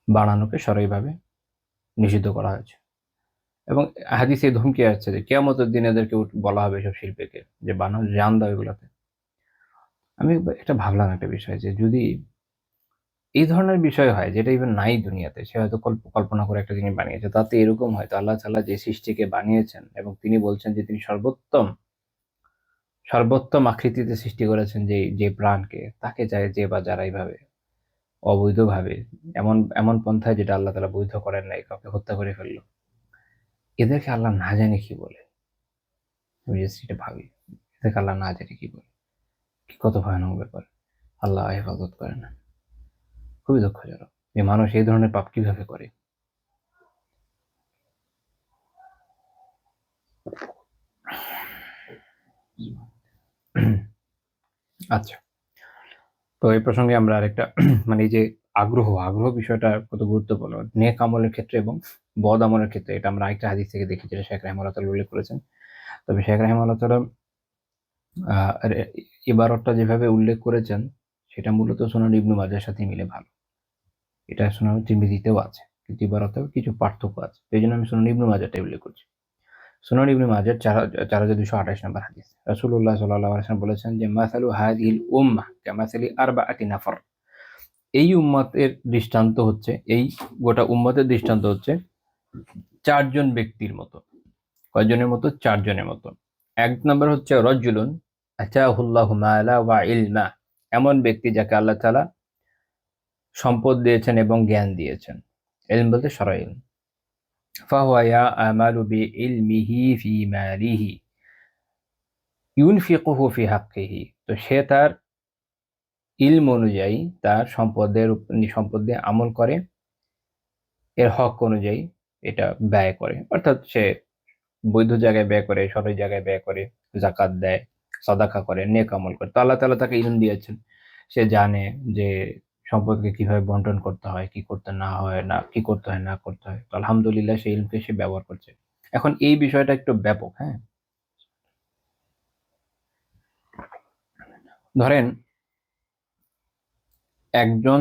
বানানোকে সরাসরিভাবে নিষিদ্ধ করা হয়েছে। এবং হাদিসে ধমকি আছে যে কিয়ামতের দিনে এদেরকে বলা হবে এসব শিল্পীকে যে বানাও, জান দাও এগুলাতে। আমি এটা ভাবলাম একটা বিষয়, যে যদি এই ধরনের বিষয় হয় যেটা ইভেন নাই দুনিয়াতে, সে হয়তো কল্পনা করে একটা জিনিস বানিয়েছে, তাতে এরকম হয়, তো আল্লাহ তাআলা যে সৃষ্টিকে বানিয়েছেন এবং তিনি বলছেন যে তিনি সর্বোত্তম সর্বোত্তম আকৃতিতে সৃষ্টি করেছেন যে যে প্রাণকে, তাকে চায় যে বা যারা এইভাবে অবৈধভাবে, এমন এমন পন্থায় যেটা আল্লাহ তাআলা বৈধ করেন নাই, কাউকে হত্যা করে ফেললো, এদেরকে আল্লাহ না জানে কি বলে। আমি জাস্ট এটা ভাবি, এদেরকে আল্লাহ না জানে কি বলে, কি কত ভয়ানক ব্যাপার। আল্লাহ হেফাজত করে না। খুবই দুঃখজনক যে মানুষ এই ধরনের পাপ কিভাবে করে। আচ্ছা, তো এই প্রসঙ্গে আমরা আরেকটা মানে এই যে আগ্রহ বিষয়টা কত গুরুত্বপূর্ণ নেক আমলের ক্ষেত্রে এবং বদ আমলের ক্ষেত্রে, এটা আমরা আরেকটা হাদিস থেকে দেখি, যেটা শেখ রাহিমাহুল্লাহ তাআলা উল্লেখ করেছেন। তবে শেখ রাহিমাহুল্লাহ তাআলা ইবারতটা যেভাবে উল্লেখ করেছেন, সেটা মূলত সুনান ইবনে মাজাহর সাথে মিলে ভালো। এটা সুনান তিরমিজিতেও আছে, কিন্তু ইবারতেও কিছু পার্থক্য আছে। এই জন্য আমি সুনান ইবনে মাজাহটাই উল্লেখ করছি। সুনান ইবনে মাজাহ 4228 নম্বর হাদিস। রাসূলুল্লাহ সাল্লাল্লাহু আলাইহি ওয়াসাল্লাম বলেছেন যে মাসালু হাযিহিল উম্মাহ কামাসালি আরবাআতি নাফর। এই উম্মতের দৃষ্টান্ত হচ্ছে, এই গোটা উম্মতের দৃষ্টান্ত হচ্ছে 4 জন ব্যক্তির মতো। কয়জনের মতো? 4 জনের মতো। এক নম্বর হচ্ছে রাজুলুন আতাহুল্লাহু মালা ওয়া ইলমা, এমন ব্যক্তি যাকে আল্লাহ তাআলা সম্পদ দিয়েছেন এবং জ্ঞান দিয়েছেন। ইলম বলতে শরঈ ইলম। ফাহুয়া ইয়ামালু বিইলমিহি ফি মালিহি ইউনফিকুহু ফি হাক্কিহি। তো সে তার ইলম অনুযায়ী তার সম্পদ দিয়ে আমল করে, এর হক অনুযায়ী এটা ব্যয় করে। অর্থাৎ সে বৈধ জায়গায় ব্যয় করে, সঠিক জায়গায় ব্যয় করে, যাকাত দেয়, সাদাকা করে, নেক আমল করে। তো আল্লাহ তাআলা তাকে ইলম দিয়েছেন। সে জানে যে সম্পদকে কিভাবে বন্টন করতে হয়, কি করতে না হয়, কি করতে হয় না করতে হয়। তো আলহামদুলিল্লাহ সেই ইলমকে সে ব্যবহার করছে। এখন এই বিষয়টা একটু ব্যাপক, হ্যাঁ? ধরেন একজন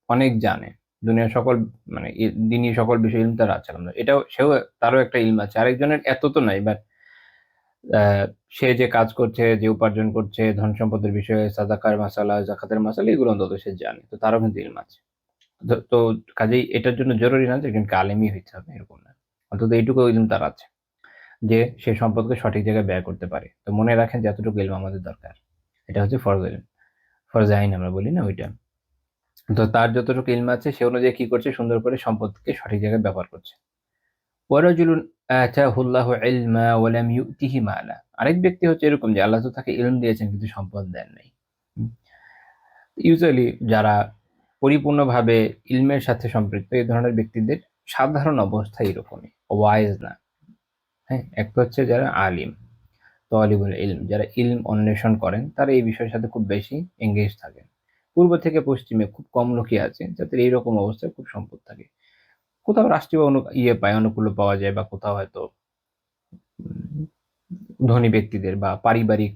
অনেক জানে, দুনিয়ার সকল মানে দিনই সকল বিষয় ইলম তার আছে, আলহামদুলিল্লাহ। এটাও তারও একটা ইলম আছে। আরেকজনের এত তো নাই, বাট সে যে কাজ করছে, যে উপার্জন করছে, ধন সম্পদের বিষয়ে সাদাকার মাসালা, জাকাতের মাসালা, এগুলো অন্তত সে জানে, তো তারও কিন্তু ইলম আছে। তো কাজেই এটার জন্য জরুরি না যে একজনকে আলেমই হইতে হবে, এরকম না। অন্তত এইটুকু ইলম তার আছে যে সে সম্পদকে সঠিক জায়গায় ব্যয় করতে পারে। তো মনে রাখেন যে এতটুকু ইলম আমাদের দরকার। এটা হচ্ছে ফরজ ইলম, ফরজ আইন আমরা বলি না, ওইটা। তো তার যতটুকু ইলম আছে সে অনুযায়ী কি করছে, সুন্দর করে সম্পদকে সঠিক জায়গায় ব্যবহার করছে। ওয়ারাজুলুন আতাহুল্লাহু ইলমা ওয়া লাম ইউতিহি মালা। আরেক ব্যক্তি হচ্ছে এরকম যে আল্লাহ তো তাকে ইলম দিয়েছেন কিন্তু সম্পদ দেন নাই। ইউজুয়ালি যারা পরিপূর্ণভাবে ইলমের সাথে সম্পৃক্ত এই ধরনের ব্যক্তিদের সাধারণ অবস্থা এরকমই, ওয়াইজ না। হ্যাঁ, একটা হচ্ছে যারা আলিম, তালিবুল ইলম, যারা ইলম অন্বেষণ করেন তারা এই বিষয়ের সাথে খুব বেশি এঙ্গেজ থাকেন। পূর্ব থেকে পশ্চিমে খুব কম লোকই আছে যাদের এইরকম অবস্থায় খুব সম্পদ থাকে। কোথাও রাষ্ট্রীয় পায়, অনুকূল্য পাওয়া যায়, বা কোথাও হয়তো উম, ধনী ব্যক্তিদের বা পারিবারিক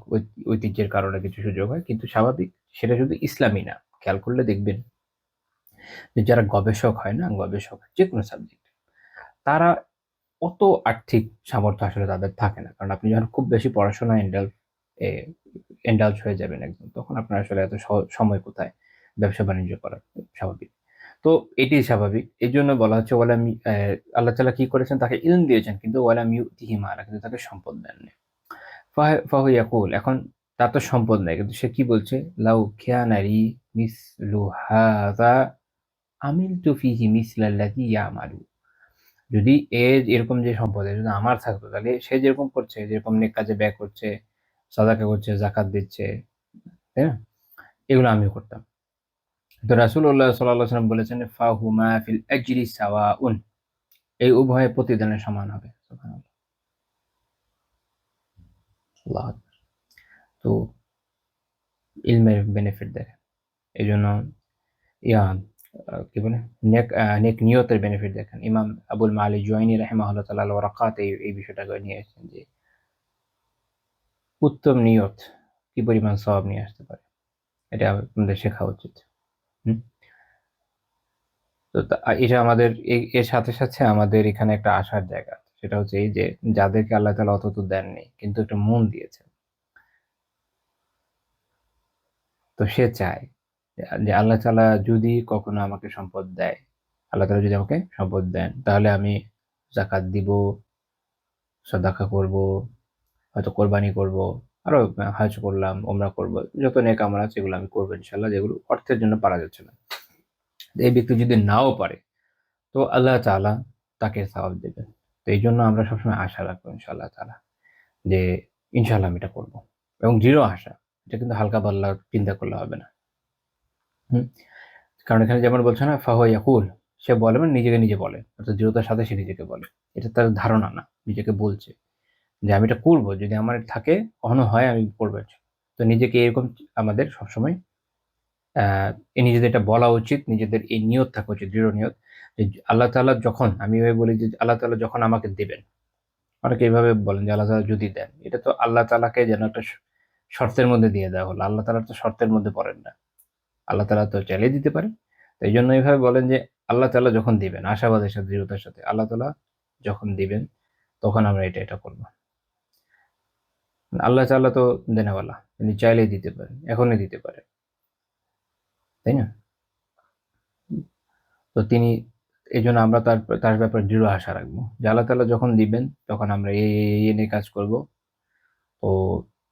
ঐতিহ্যের কারণে কিছু সুযোগ হয়, কিন্তু স্বাভাবিক সেটা শুধু ইসলামী না। খেয়াল করলে দেখবেন যে যারা গবেষক হয় না, গবেষক যে কোনো সাবজেক্ট, তারা অত আর্থিক সামর্থ্য আসলে তাদের থাকে না। কারণ আপনি যখন খুব বেশি পড়াশোনায় ইন্ডালজ হয়ে যাবেন একদম, তখন আপনার আসলে এত সময় কোথায় ব্যবসা বাণিজ্য করার, স্বাভাবিক। তো এটি স্বাভাবিক। এই জন্য বলা হচ্ছে আল্লাহ তাআলা কি করেছেন, তাকে ইলম দিয়েছেন কিন্তু ওয়ালাম ইউতিহি মালা, কিন্তু তাকে সম্পদ দেননি। ফাহু ইয়াকুল, এখন তার তো সম্পদ নাই, কিন্তু সে কি বলছে, লাউ খানা লি মিসলু হাযা আমিলতু ফিহি মিসলাল্লাযী ইয়ামালু। যদি এরকম যে সম্পদ যদি আমার থাকতো, তাহলে সে যেরকম করছে, যেরকম নেক কাজে ব্যয় করছে, সাদাকা করছে, জাকাত দিচ্ছে, তাই না? এগুলো আমিও করতাম। তো রাসূলুল্লাহ সাল্লাল্লাহু আলাইহি ওয়াসাল্লাম বলেছেন, ফাহুমা ফিল আজরি সাওয়াউন, এই উভয়ে প্রতিদানে সমান হবে। সুবহানাল্লাহ। আল্লাহু আকবার। তো ইলমের বেনিফিট দেখেন। এজন্য ইয়া কি বলে, নেক নিয়তের বেনিফিট দেখেন। ইমাম আবুল মাআলি জুয়াইনি রাহিমাহুল্লাহ তাআলা আল ওয়ারাকাত এই বিষয়টা নিয়ে এসেছেন যে উত্তম নিয়ত কি পরিমাণ সওয়াব নিয়ে আসতে পারে। এটা আপনাদের শেখা উচিত। হুম? তো এটা আমাদের এর সাথে সাথে আমাদের এখানে একটা আশার জায়গা আছে। সেটা হচ্ছে এই যে যাদেরকে আল্লাহ তাআলা অত তো দেননি কিন্তু একটা মন দিয়েছেন। তো সে চায় যে আল্লাহ তাআলা যদি কখনো আমাকে সম্পদ দেয়, আল্লাহ তাআলা যদি আমাকে সম্পদ দেন, তাহলে আমি যাকাত দিব, সাদাকা করব, হয়তো কোরবানি করব, আরো হজ করলাম, উমরা করব। যত নেক আমল আছে এগুলো আমি করব ইনশাআল্লাহ, যেগুলো অর্থের জন্য পারা যাচ্ছে না। এই ব্যক্তি যদি নাও পারে, তো আল্লাহ তাআলা তাকে সওয়াব দেবেন। তো এইজন্য আমরা সবসময় আশা রাখবো ইনশাআল্লাহ তাআলা যে ইনশাআল্লাহ আমি এটা করব। এবং দৃঢ় আশা। এটা কিন্তু হালকা পাল্লা চিন্তা করলে হবে না। হুম? কারণ এখানে যেমন বলছে না, ফাহুয়া ইয়াকুল, সে বলে মানে নিজেকে নিজে বলে। অর্থাৎ দৃঢ়তার সাথে সে নিজেকে বলে। এটা তার ধারণা না, নিজেকে বলছে যে আমি এটা করব। যদি আমার থাকে, কখনো হয় আমি করব। তো নিজেকে এরকম আমাদের সবসময় আ নিজেদের এটা বলা উচিত, নিজেদের এই নিয়ত থাকা উচিত, দৃঢ় নিয়ত। যে আল্লাহ তাআলা যখন, আমি এভাবে বলি যে আল্লাহ তাআলা যখন আমাকে দিবেন, অনেকে এভাবে বলেন যে আল্লাহ তাআলা যদি দেন। এটা তো আল্লাহ তাআলাকে যেন একটা শর্তের মধ্যে দিয়ে দেওয়া হলো। আল্লাহ তাআলা তো শর্তের মধ্যে পড়েন না। আল্লাহ তাআলা তো চাইলেই দিতে পারেন। তো এইজন্য এভাবে বলেন যে আল্লাহ তাআলা যখন দিবেন, আশাবাদের সাথে, দৃঢ়তার সাথে আল্লাহ তাআলা যখন দিবেন, তখন আমরা এটা করব। আল্লাহ তাআলা তো দেনেওয়ালা। তিনি চাইলেই দিতে পারেন। এখনই দিতে পারেন। তাই না? তো তিনি, এজন্য আমরা তার ব্যাপারে দৃঢ় আশা রাখবো। যে আল্লাহ তাআলা যখন দিবেন, তখন আমরা এই নিয়ে কাজ করব। তো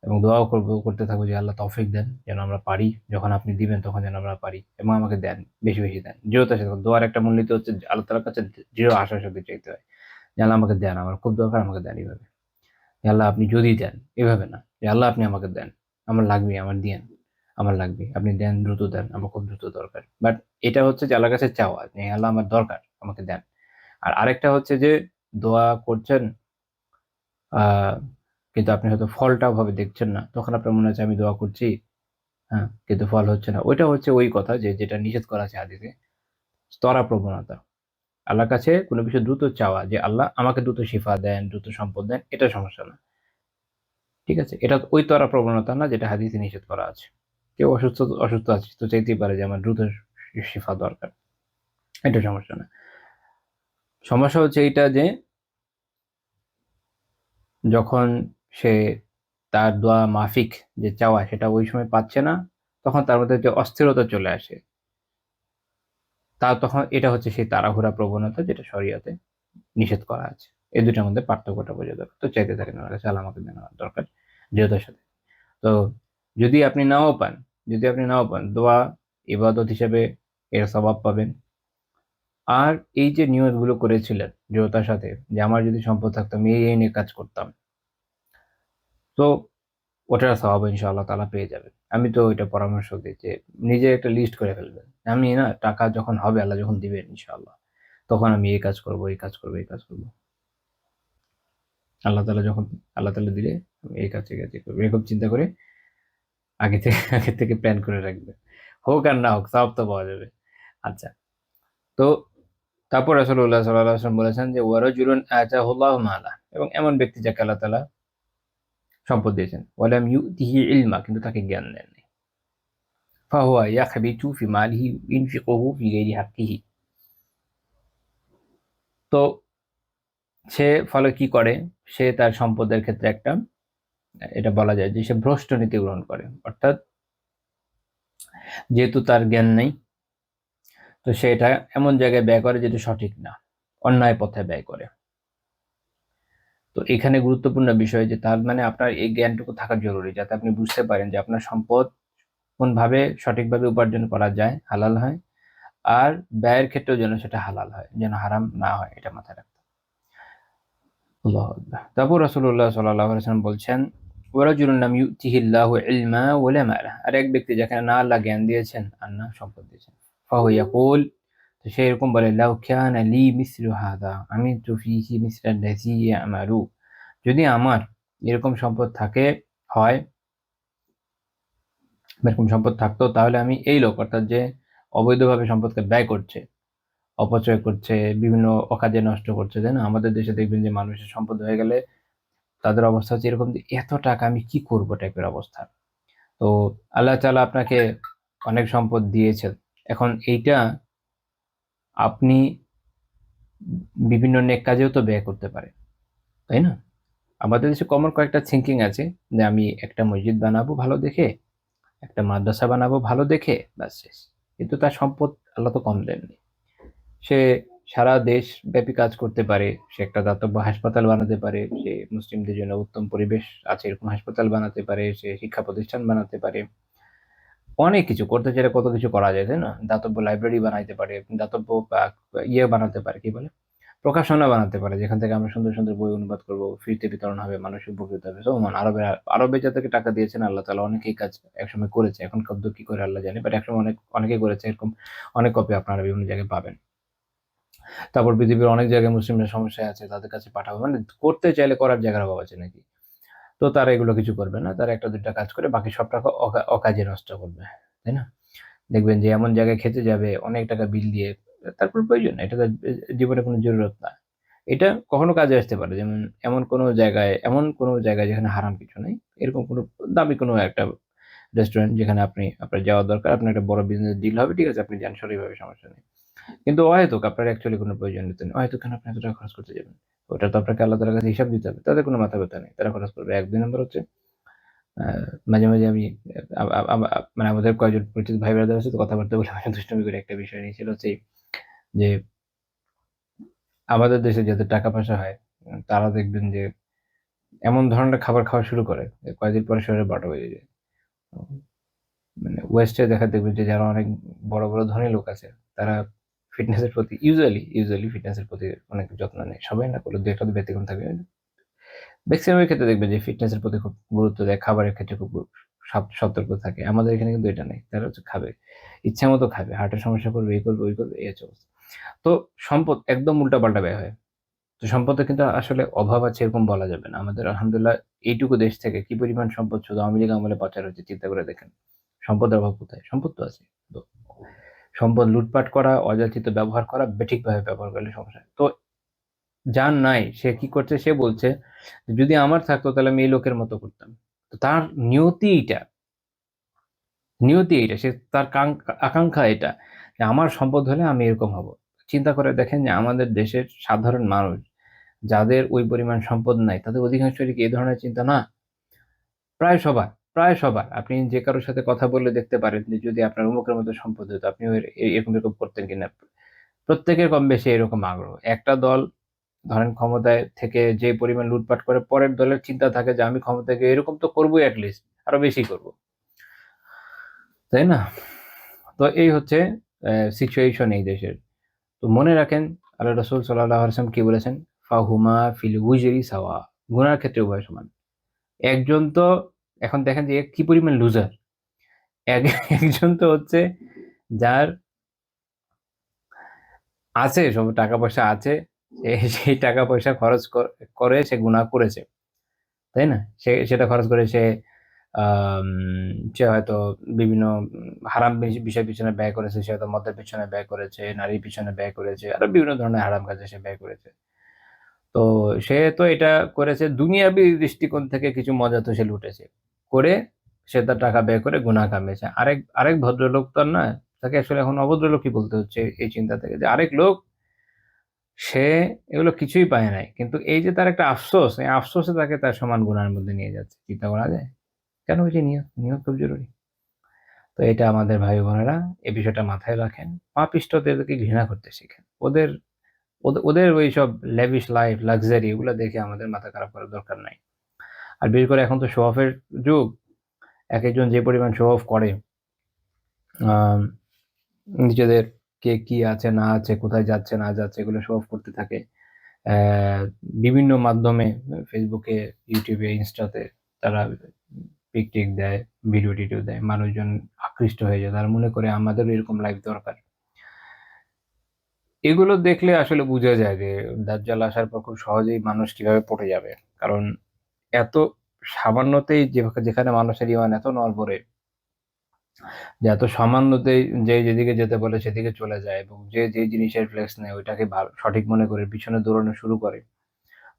এবং দোয়াও করতে থাকবো যে আল্লাহ তৌফিক দেন যেন আমরা পারি। যখন আপনি দিবেন তখন যেন আমরা পারি এবং আমাকে দেন, বেশি, বেশি দেন। দৃঢ়তার সাথে দোয়ার একটা মূলনীতি হচ্ছে যে আল্লাহ তাআলার কাছে দৃঢ় আশার সাথে চাইতে হয়। যে আল্লাহ আমাকে দেন, আমার খুব দরকার, আমাকে দেন এভাবে। যে আল্লাহ আপনি যদি দেন, এভাবে না। যে আল্লাহ আপনি আমাকে দেন। আমার লাগবে, আমার দিয়েন। আমার লাগবে। আপনি দেন, দ্রুত দেন। আমার খুব দ্রুত দরকার। বাট এটা হচ্ছে যে আল্লাহর কাছে চাওয়া যে আল্লাহ আমার দরকার, আমাকে দেন। আর আরেকটা হচ্ছে যে দোয়া করছেন, আ কিন্তু আপনি হয়তো ফলটা ওভাবে দেখছেন না। তখন আপনার মনে হচ্ছে আমি দোয়া করছি, হ্যাঁ, কিন্তু ফল হচ্ছে না। ওইটা হচ্ছে ওই কথা যে যেটা নিষেধ করা আছে হাদিসে, ত্বরা প্রবণতা। আল্লাহর কাছে কোনো কিছু দ্রুত চাওয়া যে আল্লাহ আমাকে দ্রুত শিফা দেন, দ্রুত সম্পদ দেন, এটা সমস্যা না। ঠিক আছে? এটা ওই ত্বরা প্রবণতা না যেটা হাদিসে নিষেধ করা আছে। কেউ অসুস্থ আছে তো চাইতেই পারে যে আমার দ্রুত শিফা দরকার। এটা সমস্যা না। সমস্যা হচ্ছে এইটা যে যখন সে তার দোয়া মাফিক যে চাওয়া সেটা ওই সময় পাচ্ছে না, তখন তার মধ্যে যে অস্থিরতা চলে আসে, তখন এটা হচ্ছে সেই তাড়াহুড়া প্রবণতা যেটা শরিয়তে নিষেধ করা আছে। এই দুটার মধ্যে পার্থক্যটা বোঝা দরকার। তো চাইতে থাকেন আমার কাছে, আল্লাহ আমাকে দেওয়া দরকার দৃঢ়তার সাথে। তো যদি আপনি নাও পান, দোয়া ইবাদত হিসেবে এর সওয়াব পাবেন। আর এই যে নিয়তগুলো করেছিলেন দৃঢ়তার সাথে যে আমার যদি সম্পদ থাকতো আমি এই নিয়ে কাজ করতাম, তো ওটার সওয়াব ইনশাআল্লাহ তাআলা পেয়ে যাবেন। আমি তো এটা পরামর্শ দিই যে নিজে একটা লিস্ট করে ফেলবেন। আমি না টাকা যখন হবে, আল্লাহ যখন দিবেন ইনশাআল্লাহ, তখন আমি এই কাজ করব, এই কাজ করব, এই কাজ করব। আল্লাহ তাআলা দিলে আমি এই কাজ, এই কাজ করব। এরকম চিন্তা করে আগে থেকে প্ল্যান করে রাখবেন। হোক আর না হোক সওয়াব তো পাওয়া যাবে। আচ্ছা। তো তারপর রাসূলুল্লাহ সাল্লাল্লাহু আলাইহি ওয়াসাল্লাম বলেছেন যে ওয়ারাজুলুন আতাহুল্লাহু মালা, এবং এমন ব্যক্তি যাকে আল্লাহ তাআলা সম্পদ দিয়েছেন, ওয়ালাম ইউতিহি ইলমা, কিন্তু তাকে জ্ঞান দেননি। ফাহুয়া ইয়াখবিতু ফি মালিহি ইউনফিকুহু ফি গায়রি হাক্কিহি। তো সে ফলে কি করে, সে তার সম্পদের ক্ষেত্রে একটা, এটা বলা যায় যে সে ভ্রষ্ট নীতি গ্রহণ করে। অর্থাৎ যেহেতু তার জ্ঞান নেই, তো সে এটা এমন জায়গায় ব্যয় করে যেটা সঠিক না, অন্যায় পথে ব্যয় করে। তো এখানে গুরুত্বপূর্ণ বিষয় যে তার মানে আপনার এই জ্ঞানটুকু থাকা জরুরি, যাতে আপনি বুঝতে পারেন যে আপনার সম্পদ কোনভাবে সঠিকভাবে উপার্জন করা যায়, হালাল হয়, আর ব্যয়ের ক্ষেত্রেও যেন সেটা হালাল হয়, যেন হারাম না হয়, এটা মাথায় রাখতে হবে। আল্লাহু আকবার। তারপর রাসূলুল্লাহ সাল্লাল্লাহু আলাইহি ওয়াসাল্লাম বলছেন ওয়ারাজুলুন লাম ইউতিহিল্লাহু ইলমা ওয়ালা মালা, আর এক ব্যক্তি যাকে না আল্লাহ জ্ঞান দিয়েছেন আর না সম্পদ দিয়েছেন, ফাহু ইয়াকুল, তো সে এরকম বলে লাউ কানা লি মিসলু হাদা আমিলতু ফিহি মিসলা আল্লাযী ইয়ামালু, যদি আমার এরকম সম্পদ হয় এরকম সম্পদ থাকতো, তাহলে আমি এই লোক, অর্থাৎ যে অবৈধভাবে সম্পদকে ব্যয় করছে, অপচয় করছে, বিভিন্ন অকাজে নষ্ট করছে, তাই না? আমাদের দেশে দেখবেন যে মানুষের সম্পদ হয়ে গেলে তাদের অবস্থা হচ্ছে এরকম যে এত টাকা আমি কি করব টাইপের অবস্থা। তো আল্লাহ তাআলা আপনাকে অনেক সম্পদ দিয়েছেন, এখন এইটা আপনি বিভিন্ন নেক কাজেও তো ব্যয় করতে পারেন, তাই না? আমাদের দেশে কমন কয়েকটা থিঙ্কিং আছে যে আমি একটা মসজিদ বানাবো ভালো দেখে, একটা মাদ্রাসা বানাবো ভালো দেখে, ব্যাস শেষ। কিন্তু তার সম্পদ আল্লাহ তো কম দেননি। সে সারা দেশ ব্যাপী কাজ করতে পারে, সে একটা দাতব্য হাসপাতাল বানাতে পারে, সে মুসলিমদের জন্য উত্তম পরিবেশ আছে এরকম হাসপাতাল বানাতে পারে, সে শিক্ষা প্রতিষ্ঠান বানাতে পারে, অনেক কিছু করতে চাইলে কত কিছু করা যায়, তাই না? দাতব্য লাইব্রেরি বানাইতে পারে, দাতব্য বানাতে পারে, কি বলে, প্রকাশনা বানাতে পারে, যেখান থেকে আমরা সুন্দর সুন্দর বই অনুবাদ করবো, ফ্রিতে বিতরণ হবে, মানুষ উপকৃত হবে। সো আরবে যাদেরকে টাকা দিয়েছেন আল্লাহ তাআলা, অনেকেই কাজ একসময় করেছে, এখন কত কি করে আল্লাহ জানে, বাট একসময় অনেকেই করেছে। এরকম অনেক কপি আপনারা বিভিন্ন জায়গায় পাবেন। তারপর পৃথিবীর অনেক জায়গায় মুসলিমরা সমস্যায় আছে, তাদের কাছে পাঠাবো, মানে করতে চাইলে করার জায়গার অভাব আছে নাকি? তো তারা এগুলো কিছু করবে না, তারা একটা দুইটা কাজ করে বাকি সব টাকা অকাজে নষ্ট করবে, তাই না? দেখবেন যে এমন জায়গায় খেতে যাবে অনেক টাকা বিল দিয়ে, তারপর প্রয়োজন না, এটা তার জীবনে কোনো জরুরত না। এটা কখনো কাজে আসতে পারে, যেমন এমন কোনো জায়গায় যেখানে হারাম কিছু নেই, এরকম কোনো দামি কোনো একটা রেস্টুরেন্ট যেখানে আপনার যাওয়া দরকার, আপনার একটা বড় বিজনেস ডিল হবে, ঠিক আছে, আপনি যান, সঠিকভাবে, সমস্যা নেই। কিন্তু অহেতুক আপনার অ্যাকচুয়ালি কোনো প্রয়োজনীয়তা নেই, অহেতুক কেন আপনি এত টাকা খরচ করতে যাবেন? ওটা তো আপনাকে আল্লাহ তাআলার কাছে হিসাব দিতে হবে। তাদের কোনো মাথা ব্যথা নেই, তারা খরচ করবে। ১-২ নম্বর হচ্ছে মাঝে আমি আ আ আ আ মানে আমাদের কয়েকজন পরিচিত ভাই ব্রাদার আছে, তো কথাবার্তা বলে আমি দুষ্টামি করে একটা বিষয় নিয়ে, সেটা হচ্ছে যে আমাদের দেশে যাদের টাকা পয়সা হয়, তারা দেখবেন যে এমন ধরনের খাবার খাওয়া শুরু করে যে কয়েকদিন পরে শরীরে বারোটা বেজে যায়। উম মানে ওয়েস্টে দেখবেন যে যারা অনেক বড় ধনী লোক আছে, তারা ফিটনেসের প্রতি ইউজুয়ালি ফিটনেসের প্রতি অনেক যত্ন নেয়। সবাই না করলেও ২-১ টা তো ব্যতিক্রম থাকবে। মেক্সিমামের ক্ষেত্রে দেখবেন যে ফিটনেসের প্রতি খুব গুরুত্ব দেয়, খাবারের ক্ষেত্রে খুব সতর্ক থাকে। আমাদের এখানে কিন্তু এটা নেই। তারা হচ্ছে খাবে। ইচ্ছামত খাবে। হার্টের সমস্যা করবে, এই করবে, ওই করবে, এই হচ্ছে অবস্থা। তো সম্পদ একদম উল্টাপাল্টা ব্যয় হয়। তো সম্পদের কিন্তু আসলে অভাব আছে এরকম বলা যাবে না। আমাদের আলহামদুলিল্লাহ এইটুকু দেশ থেকে কি পরিমাণ সম্পদ শুধু আওয়ামী লীগ আমলে পাচার হয়েছে, চিন্তা করে দেখেন। সম্পদের অভাব কোথায়? সম্পদ তো আছে। তো সম্পদ লুটপাট করা, অযাচিত ব্যবহার করা, বেঠিকভাবে ব্যবহার করলে সমস্যা। তো যার নাই সে কি করছে? সে বলছে, "যদি আমার থাকতো তাহলে আমি এই লোকের মতো করতাম।" তো তার নিয়তি এইটা। সে তার আকাঙ্ক্ষা এটা যে আমার সম্পদ হলে আমি এরকম হব। চিন্তা করে দেখেন যে আমাদের দেশের সাধারণ মানুষ যাদের ওই পরিমাণ সম্পদ নাই তাদের অধিকাংশেরই কি এই ধরনের চিন্তা না? প্রায় সবার, প্রায় সবার। আপনি যে কারোর সাথে কথা বলে দেখতে পারেন যে যদি আপনার অমুকের মতো সম্পদ হতো আপনিও এরকম করতেন কিনা? প্রত্যেকের কম বেশি এরকম আগ্রহ। একটা দল ধরেন ক্ষমতায় থেকে যে পরিমাণ লুটপাট করে পরের দলের চিন্তা থাকে যে আমি ক্ষমতায় গিয়ে এরকম তো করবোই at least, আরো বেশি করব। তাই না? তো এই হচ্ছে সিচুয়েশন এই দেশের। তো মনে রাখেন আল্লাহ রাসূল সাল্লাল্লাহু আলাইহি ওয়াসাল্লাম কি বলেছেন? ফাহুমা ফিল উজরি সাওয়া। গুনার ক্ষেত্রে উভয় সমান। একজন তো এখন দেখেন যে কি পরিমাণ লুজার। এক একজন তো হচ্ছে যার আছে সব টাকা-পয়সা আছে। সেই টাকা-পয়সা খরচ করে সে গুনাহ করেছে। তাই না? সেটা খরচ করে আম সে হয়তো বিভিন্ন হারাম বিষয়ের পিছনে ব্যয় করেছে। সে হয়তো মদের পেছনে ব্যয় করেছে, নারীর পিছনে ব্যয় করেছে, আরো বিভিন্ন ধরনের হারাম কাজে সে ব্যয় করেছে। তো সে তো এটা করেছে দুনিয়াবী দৃষ্টিকোণ থেকে কিছু মজা তো সে লুটেছে। করে সে তার টাকা ব্যয় করে গুনাহ কামিয়েছে। আরেক ভদ্রলোক তো আর না, তাকে আসলে এখন অভদ্রলোকই বলতে হচ্ছে এই চিন্তা থেকে যে আরেক লোক সে এগুলো কিছুই পায় নাই। কিন্তু এই যে তার একটা আফসোস, এই আফসোসে তাকে তার সমান গুনাহের মধ্যে নিয়ে যাচ্ছে। চিন্তা করা যায়? কেন? ওই যে নিয়ত, নিয়ত খুব জরুরি। তো এটা আমাদের ভাই-বোনেরা এই বিষয়টা মাথায় রাখেন। পাপিষ্ঠদেরকে ঘৃণা করতে শিখেন। ওদের ওইসব lavish লাইফ, লাক্সারি এগুলা দেখে আমাদের মাথা খারাপ করার দরকার নাই। আর বিশেষ করে এখন তো শো অফের যুগ। একেকজন যে পরিমাণ শো অফ করে, আম নিজেদের কে কি আছে না আছে, কোথায় যাচ্ছে না যাচ্ছে এগুলো শো অফ করতে থাকে। অ্যা বিভিন্ন মাধ্যমে ফেসবুকে, ইউটিউবে, ইনস্টাতে তারা পিক-টিক দেয়, ভিডিও-টিডিও দেয়। মানুষজন আকৃষ্ট হয়ে যায়। তারা মনে করে আমাদেরও এরকম লাইফ দরকার। এগুলো দেখলে আসলে বুঝা যায় যে দাজ্জাল আসার পর খুব সহজেই মানুষ কিভাবে পটে যাবে। কারণ এত সামান্যতেই যেখানে মানুষের ইমান এত নড়বড়ে যে এত সামান্যতেই যে যেদিকে যেতে বলে সেদিকে চলে যায় এবং যে জিনিসের ফ্লেক্স নেয় ওইটাকে সঠিক মনে করে পিছনে দৌড়ানো শুরু করে।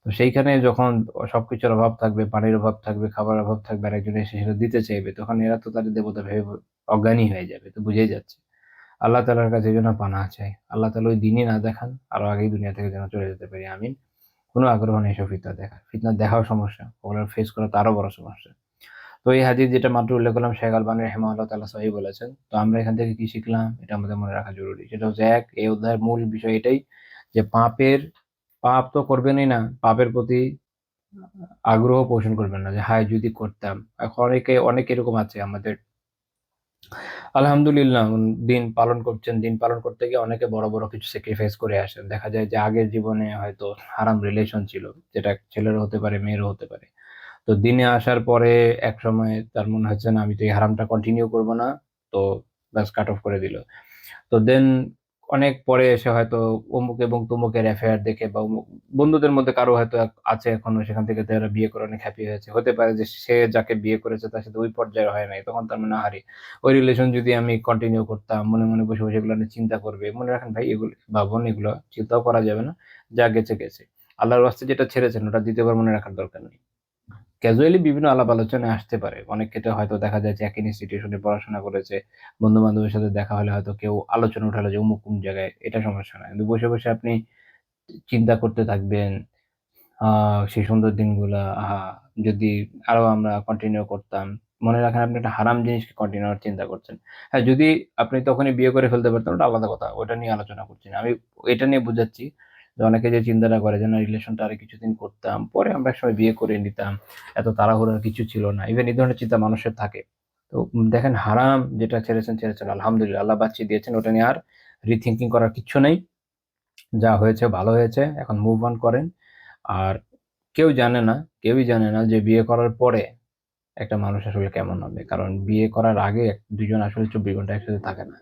তো সেইখানে যখন সবকিছুর অভাব থাকবে, পানির অভাব থাকবে, খাবারের অভাব থাকবে, আরেকজন এসে সেটা দিতে চাইবে, তখন এরা তো তাদের দেবতা ভেবে অজ্ঞানী হয়ে যাবে। তো বুঝেই যাচ্ছে। আল্লাহ তাআলার কাছে এজন্য পানাহ চাই। আল্লাহ তাআলা ওই দিনই না দেখান, আরো আগেই দুনিয়া থেকে যেন চলে যেতে পারি। আমিন। কোনো আগ্রহ নেই এসব ফিতনা দেখার। ফিতনা দেখাও সমস্যা, ওগুলো ফেস করা তো আরো বড় সমস্যা। তো এই হাদিস যেটা মাত্র উল্লেখ করলাম শেখ আলবানী রাহিমাহুল্লাহ তাআলা সহিহ বলেছেন। তো আমরা এখান থেকে কি শিখলাম? এটা আমাদের মনে রাখা জরুরি। সেটা হচ্ছে এই অধ্যায়ের মূল বিষয় এটাই যে পাপ তো করবেনই না। পাপের প্রতি আগ্রহ পোষণ করবেন না যে হায় যদি করতাম। এখন অনেক এরকম আছে আমাদের আলহামদুলিল্লাহ দিন পালন করছেন। দিন পালন করতে গিয়ে অনেকে বড় কিছু স্যাক্রিফাইস করে আসেন। দেখা যায় যে আগের জীবনে হয়তো হারাম রিলেশন ছিল। যেটা ছেলেরও হতে পারে, মেয়েরও হতে পারে। তো দিনে আসার পরে একসময় তার মনে হচ্ছে না আমি তো এই হারামটা কন্টিনিউ করব না। তো ব্যাস কাট অফ করে দিল। তো দেন অনেক পরে এসে হয়তো অমুক এবং তমুকের অ্যাফেয়ার দেখে বা অমুক বন্ধুদের মধ্যে কারো হয়তো আছে এখনো সেখান থেকে তারা বিয়ে করে অনেক হ্যাপি হয়েছে। হতে পারে যে সে যাকে বিয়ে করেছে তার সাথে ওই পর্যায়ে হয় নাই। তখন তার মনে হয় আহারে! ওই রিলেশন যদি আমি কন্টিনিউ করতাম, মনে বসে এগুলো নিয়ে চিন্তা করবে। মনে রাখেন ভাই এগুলো বা বোন এগুলো চিন্তাও করা যাবে না। যা গেছে। আল্লাহর ওয়াস্তে যেটা ছেড়েছেন ওটা ২য় বার মনে রাখার দরকার নেই। ক্যাজুয়ালি বিভিন্ন আলাপ আলোচনায় আসতে পারে। অনেক ক্ষেত্রে হয়তো দেখা যায় যে একই ইনস্টিটিউশনে পড়াশোনা করেছে। বন্ধু-বান্ধবের সাথে দেখা হলে হয়তো কেউ আলোচনা উঠালো যে অমুক কোন জায়গায়, এটা সমস্যা না। কিন্তু বসে আপনি চিন্তা করতে থাকবেন, আ সেই সুন্দর দিনগুলা যদি আরো আমরা কন্টিনিউ করতাম। মনে রাখেন আপনি একটা হারাম জিনিসকে কন্টিনিউ করার চিন্তা করছেন। হ্যাঁ, যদি আপনি তখনই বিয়ে করে ফেলতে পারতেন ওটা আলাদা কথা। ওটা নিয়ে আলোচনা করছি না। আমি এটা নিয়ে বুঝাচ্ছি যে অনেকে যে চিন্তাটা করে যে না রিলেশনটা আরো কিছুদিন করতাম। পরে আমরা একসময় বিয়ে করে নিতাম। এত তাড়াহুড়ার কিছু ছিল না। ইভেন এই ধরনের চিন্তা মানুষের থাকে। তো দেখেন হারাম যেটা ছেড়েছেন আলহামদুলিল্লাহ আল্লাহ বাঁচিয়ে দিয়েছেন। ওটা নিয়ে আর রিথিংকিং করার কিচ্ছু নেই। যা হয়েছে ভালো হয়েছে। এখন মুভ অন করেন। আর কেউই জানে না যে বিয়ে করার পরে একটা মানুষ আসলে কেমন হবে। কারণ বিয়ে করার আগে ২ জন আসলে ২৪ ঘন্টা একসাথে থাকে না।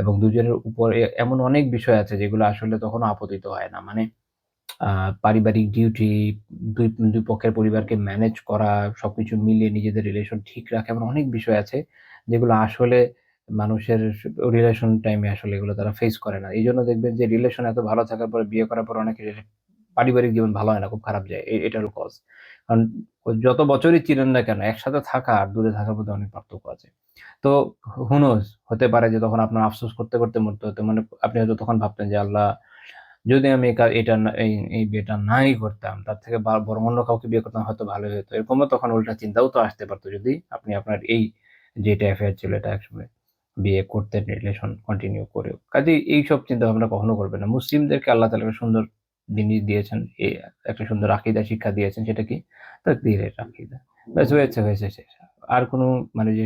এবং ২ জনের উপর এমন অনেক বিষয় আছে যেগুলো আসলে তখনো আপতিত হয় না। মানে আ পারিবারিক ডিউটি, ২ পক্ষের পরিবারকে ম্যানেজ করা, সবকিছু মিলিয়ে নিজেদের রিলেশন ঠিক রাখা এমন অনেক বিষয় আছে যেগুলো আসলে মানুষের রিলেশন টাইমে আসলে এগুলো তারা ফেস করে না। এইজন্য দেখবেন যে রিলেশন এত ভালো থাকার পরে বিয়ে করার পর অনেকের পারিবারিক জীবন ভালো হয় না, খুব খারাপ যায়। এটা হলো কজ। কারণ যত বছরই চিনেন না কেন একসাথে থাকা আর দূরে থাকার মধ্যে অনেক পার্থক্য আছে। তো who knows হতে পারে যে তখন আপনার আফসোস করতে মরতে হতো। মানে আপনি হয়তো তখন ভাবতেন যে আল্লাহ যদি আমি এটা এই বিয়েটা নাই করতাম, তার থেকে বরং অন্য কাউকে বিয়ে করতাম, হয়তো ভালোই হতো। এরকমও তখন উল্টা চিন্তাও তো আসতে পারতো, যদি আপনি আপনার এই যেটা অ্যাফেয়ার ছিল এটা একসময় বিয়ে করতেন, রিলেশন কন্টিনিউ করেও। কাজেই এইসব চিন্তা ভাবনা কখনো করবেন না। মুসলিমদেরকে আল্লাহ তাআলা একটা সুন্দর জিনিস দিয়েছেন, একটা সুন্দর আকীদা শিক্ষা দিয়েছেন, সেটা কি? তাকদীরের আকীদা। ব্যাস, হয়েছে শেষ। আর কোনো মানে যে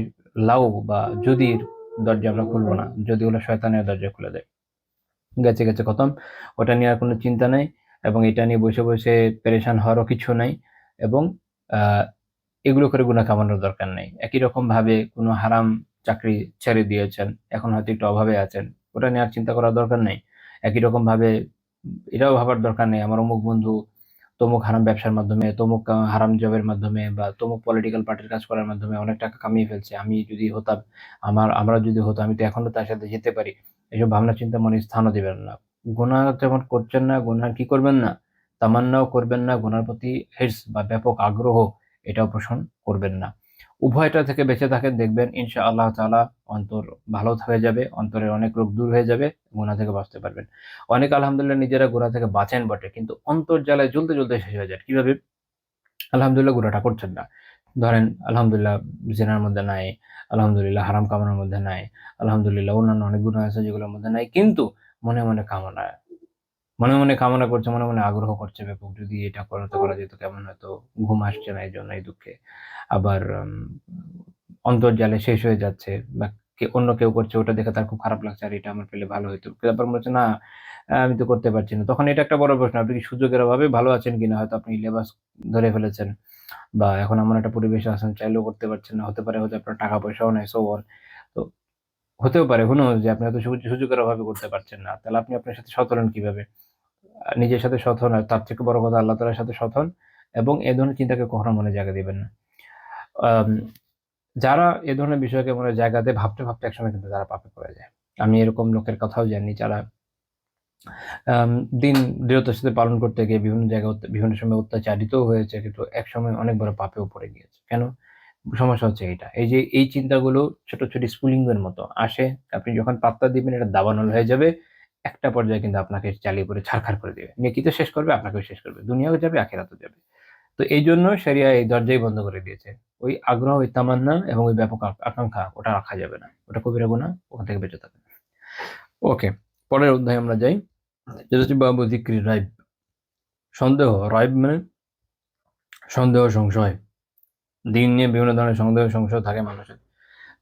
লাউ বা যদির দরজা আমরা খুলবো না। যদি হলো শয়তানের দরজা খুলে দেয়। গেছে খতম। ওটা নিয়ে আর কোনো চিন্তা নাই, এবং এটা নিয়ে বসে পেরেশান হওয়ারও কিছু নাই, এবং এগুলো করে গুনাহ কামানোর দরকার নাই। একই রকমভাবে কোনো হারাম চাকরি ছেড়ে দিয়েছেন, এখন হয়তো একটু অভাবে আছেন, ওটা নিয়ে আর চিন্তা করার দরকার নেই। একই রকমভাবে এটাও ভাবার দরকার নেই, আমার অমুক বন্ধু তমুক হারাম ব্যবসার মাধ্যমে, তমুক হারাম জবের মাধ্যমে বা তমুক পলিটিক্যাল পার্টির কাজ করার মাধ্যমে অনেক টাকা কামিয়ে ফেলছে। আমি যদি হতাম, আমরা যদি হতো, আমি তো এখনো তার সাথে যেতে পারি। এসব ভাবনা চিন্তা মনে স্থানও দিবেন না। গুনাহ যেমন করছেন না, গুনাহ কি করবেন না? তামান্নাও করবেন না, গুনার প্রতি হির্স বা ব্যাপক আগ্রহ এটাও পোষণ করবেন না। উভয়টা থেকে বেঁচে থাকেন, দেখবেন ইনশাআল্লাহ তাআলা অন্তর ভালো হয়ে যাবে, অন্তরের অনেক রোগ দূর হয়ে যাবে, গুনাহ থেকে বাঁচতে পারবেন। অনেকে আলহামদুলিল্লাহ নিজেরা গুনাহ থেকে বাঁচেন বটে, কিন্তু অন্তর জ্বালায় জ্বলতে শেষ হয়ে যায়। কিভাবে? আলহামদুলিল্লাহ গুনাহটা করছেন না। ধরেন আলহামদুলিল্লাহ জিনার মধ্যে নাই, আলহামদুলিল্লাহ হারাম কামানোর মধ্যে নাই, আলহামদুলিল্লাহ অন্যান্য অনেক গুনাহ আছে যেগুলোর মধ্যে নাই, কিন্তু মনে কামনা, মনে কামনা করছে, মনে আগ্রহ করছে ব্যাপক, যদি এটা করা যেত কেমন হতো। ঘুম আসছে না এইজন্য, এই দুঃখে। আবার অন্তর্জালে শেষ হয়ে যাচ্ছে, বা অন্য কেউ করছে ওটা দেখে তার খুব খারাপ লাগছে, আর এটা আমার পেলে ভালো হইতো। তারপর মনে হচ্ছে না, আমি তো করতে পারছি না। তখন এটা একটা বড় প্রশ্ন, আপনি কি সুযোগের অভাবে ভালো আছেন কিনা? হয়তো আপনি লেবাস ধরে ফেলেছেন, বা এখন এমন একটা পরিবেশে আছেন চাইলেও করতে পারছেন না। হতে পারে হয়তো আপনার টাকা পয়সাও নাই, সো অন। তো হতেও পারে, who knows, যে আপনি হয়তো সুযোগের অভাবে করতে পারছেন না। তাহলে আপনি আপনার সাথে সৎ হলেন কিভাবে? নিজের সাথে সৎ হন, আর তার থেকে বড় কথা আল্লাহ তাআলার সাথে সৎ হন, এবং এ ধরনের চিন্তাকে কখনো মনে জায়গা দিবেন না। আম যারা এ ধরনের বিষয়কে মনে জায়গা দেয়, ভাবতে একসময় কিন্তু তারা পাপে পড়ে যায়। আমি এরকম লোকের কথাও জানি, যারা আম দিন দৃঢ়তার সাথে পালন করতে গিয়ে বিভিন্ন জায়গায় বিভিন্ন সময় অত্যাচারিতও হয়েছে, কিন্তু একসময় অনেক বড় পাপেও পড়ে গিয়েছে। কেন? সমস্যা হচ্ছে এইটা। এই যে এই চিন্তাগুলো ছোট স্ফুলিঙ্গের মতো আসে, আপনি যখন পাত্তা দিবেন এটা দাবানল হয়ে যাবে। একটা পর্যায়ে কিন্তু আপনাকে চালিয়ে পড়ে ছারখার করে দিবে। নেকিতে শেষ করবে, আপনাকেও শেষ করবে। দুনিয়াও যাবে, আখিরাতেও যাবে। তো এইজন্য শরিয়া এই দরজাই বন্ধ করে দিয়েছে। ওই আগ্রহ, ওই তামান্না এবং ওই ব্যাপক আকাঙ্খা ওটা রাখা যাবে না। ওটা কবিরা গুনাহ, ওখান থেকে বেঁচে থাকবেন। ওকে, পরের অধ্যায়ে আমরা যাই। যেটা হচ্ছে বাবু যিকরি রাইব। সন্দেহ, রাইব মানে সন্দেহ, সংশয়। দিন নিয়ে বিভিন্ন ধরনের সন্দেহ সংশয় থাকে মানুষের।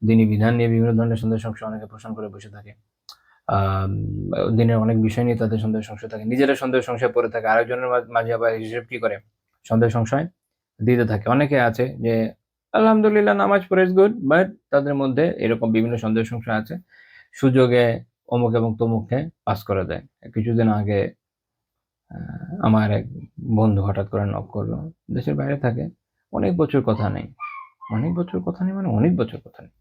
দিনী বিধান নিয়ে বিভিন্ন ধরনের সন্দেহ সংশয় অনেকে পোষণ করে বসে থাকে। আম দিনের অনেক বিষয় নিয়ে তাদের সন্দেহ সংশয় থাকে। নিজেরা সন্দেহ সংশয়ে পড়ে থাকে। আরেকজনের মাঝে আবার হিসেব কি করে? সন্দেহ সংশয় দিতে থাকে। অনেকে আছে যে আলহামদুলিল্লাহ নামাজ পড়ে ইস গুড, বাট তাদের মধ্যে এরকম বিভিন্ন সন্দেহ সংশয় আছে। সুযোগে অমুক এবং তমুককে পাস করে দেয়। কিছুদিন আগে আ আমার এক বন্ধু হঠাৎ করে নক করলো। দেশের বাইরে থাকে। অনেক বছর কথা নেই। অনেক বছর কথা নেই মানে অনেক বছর কথা নেই।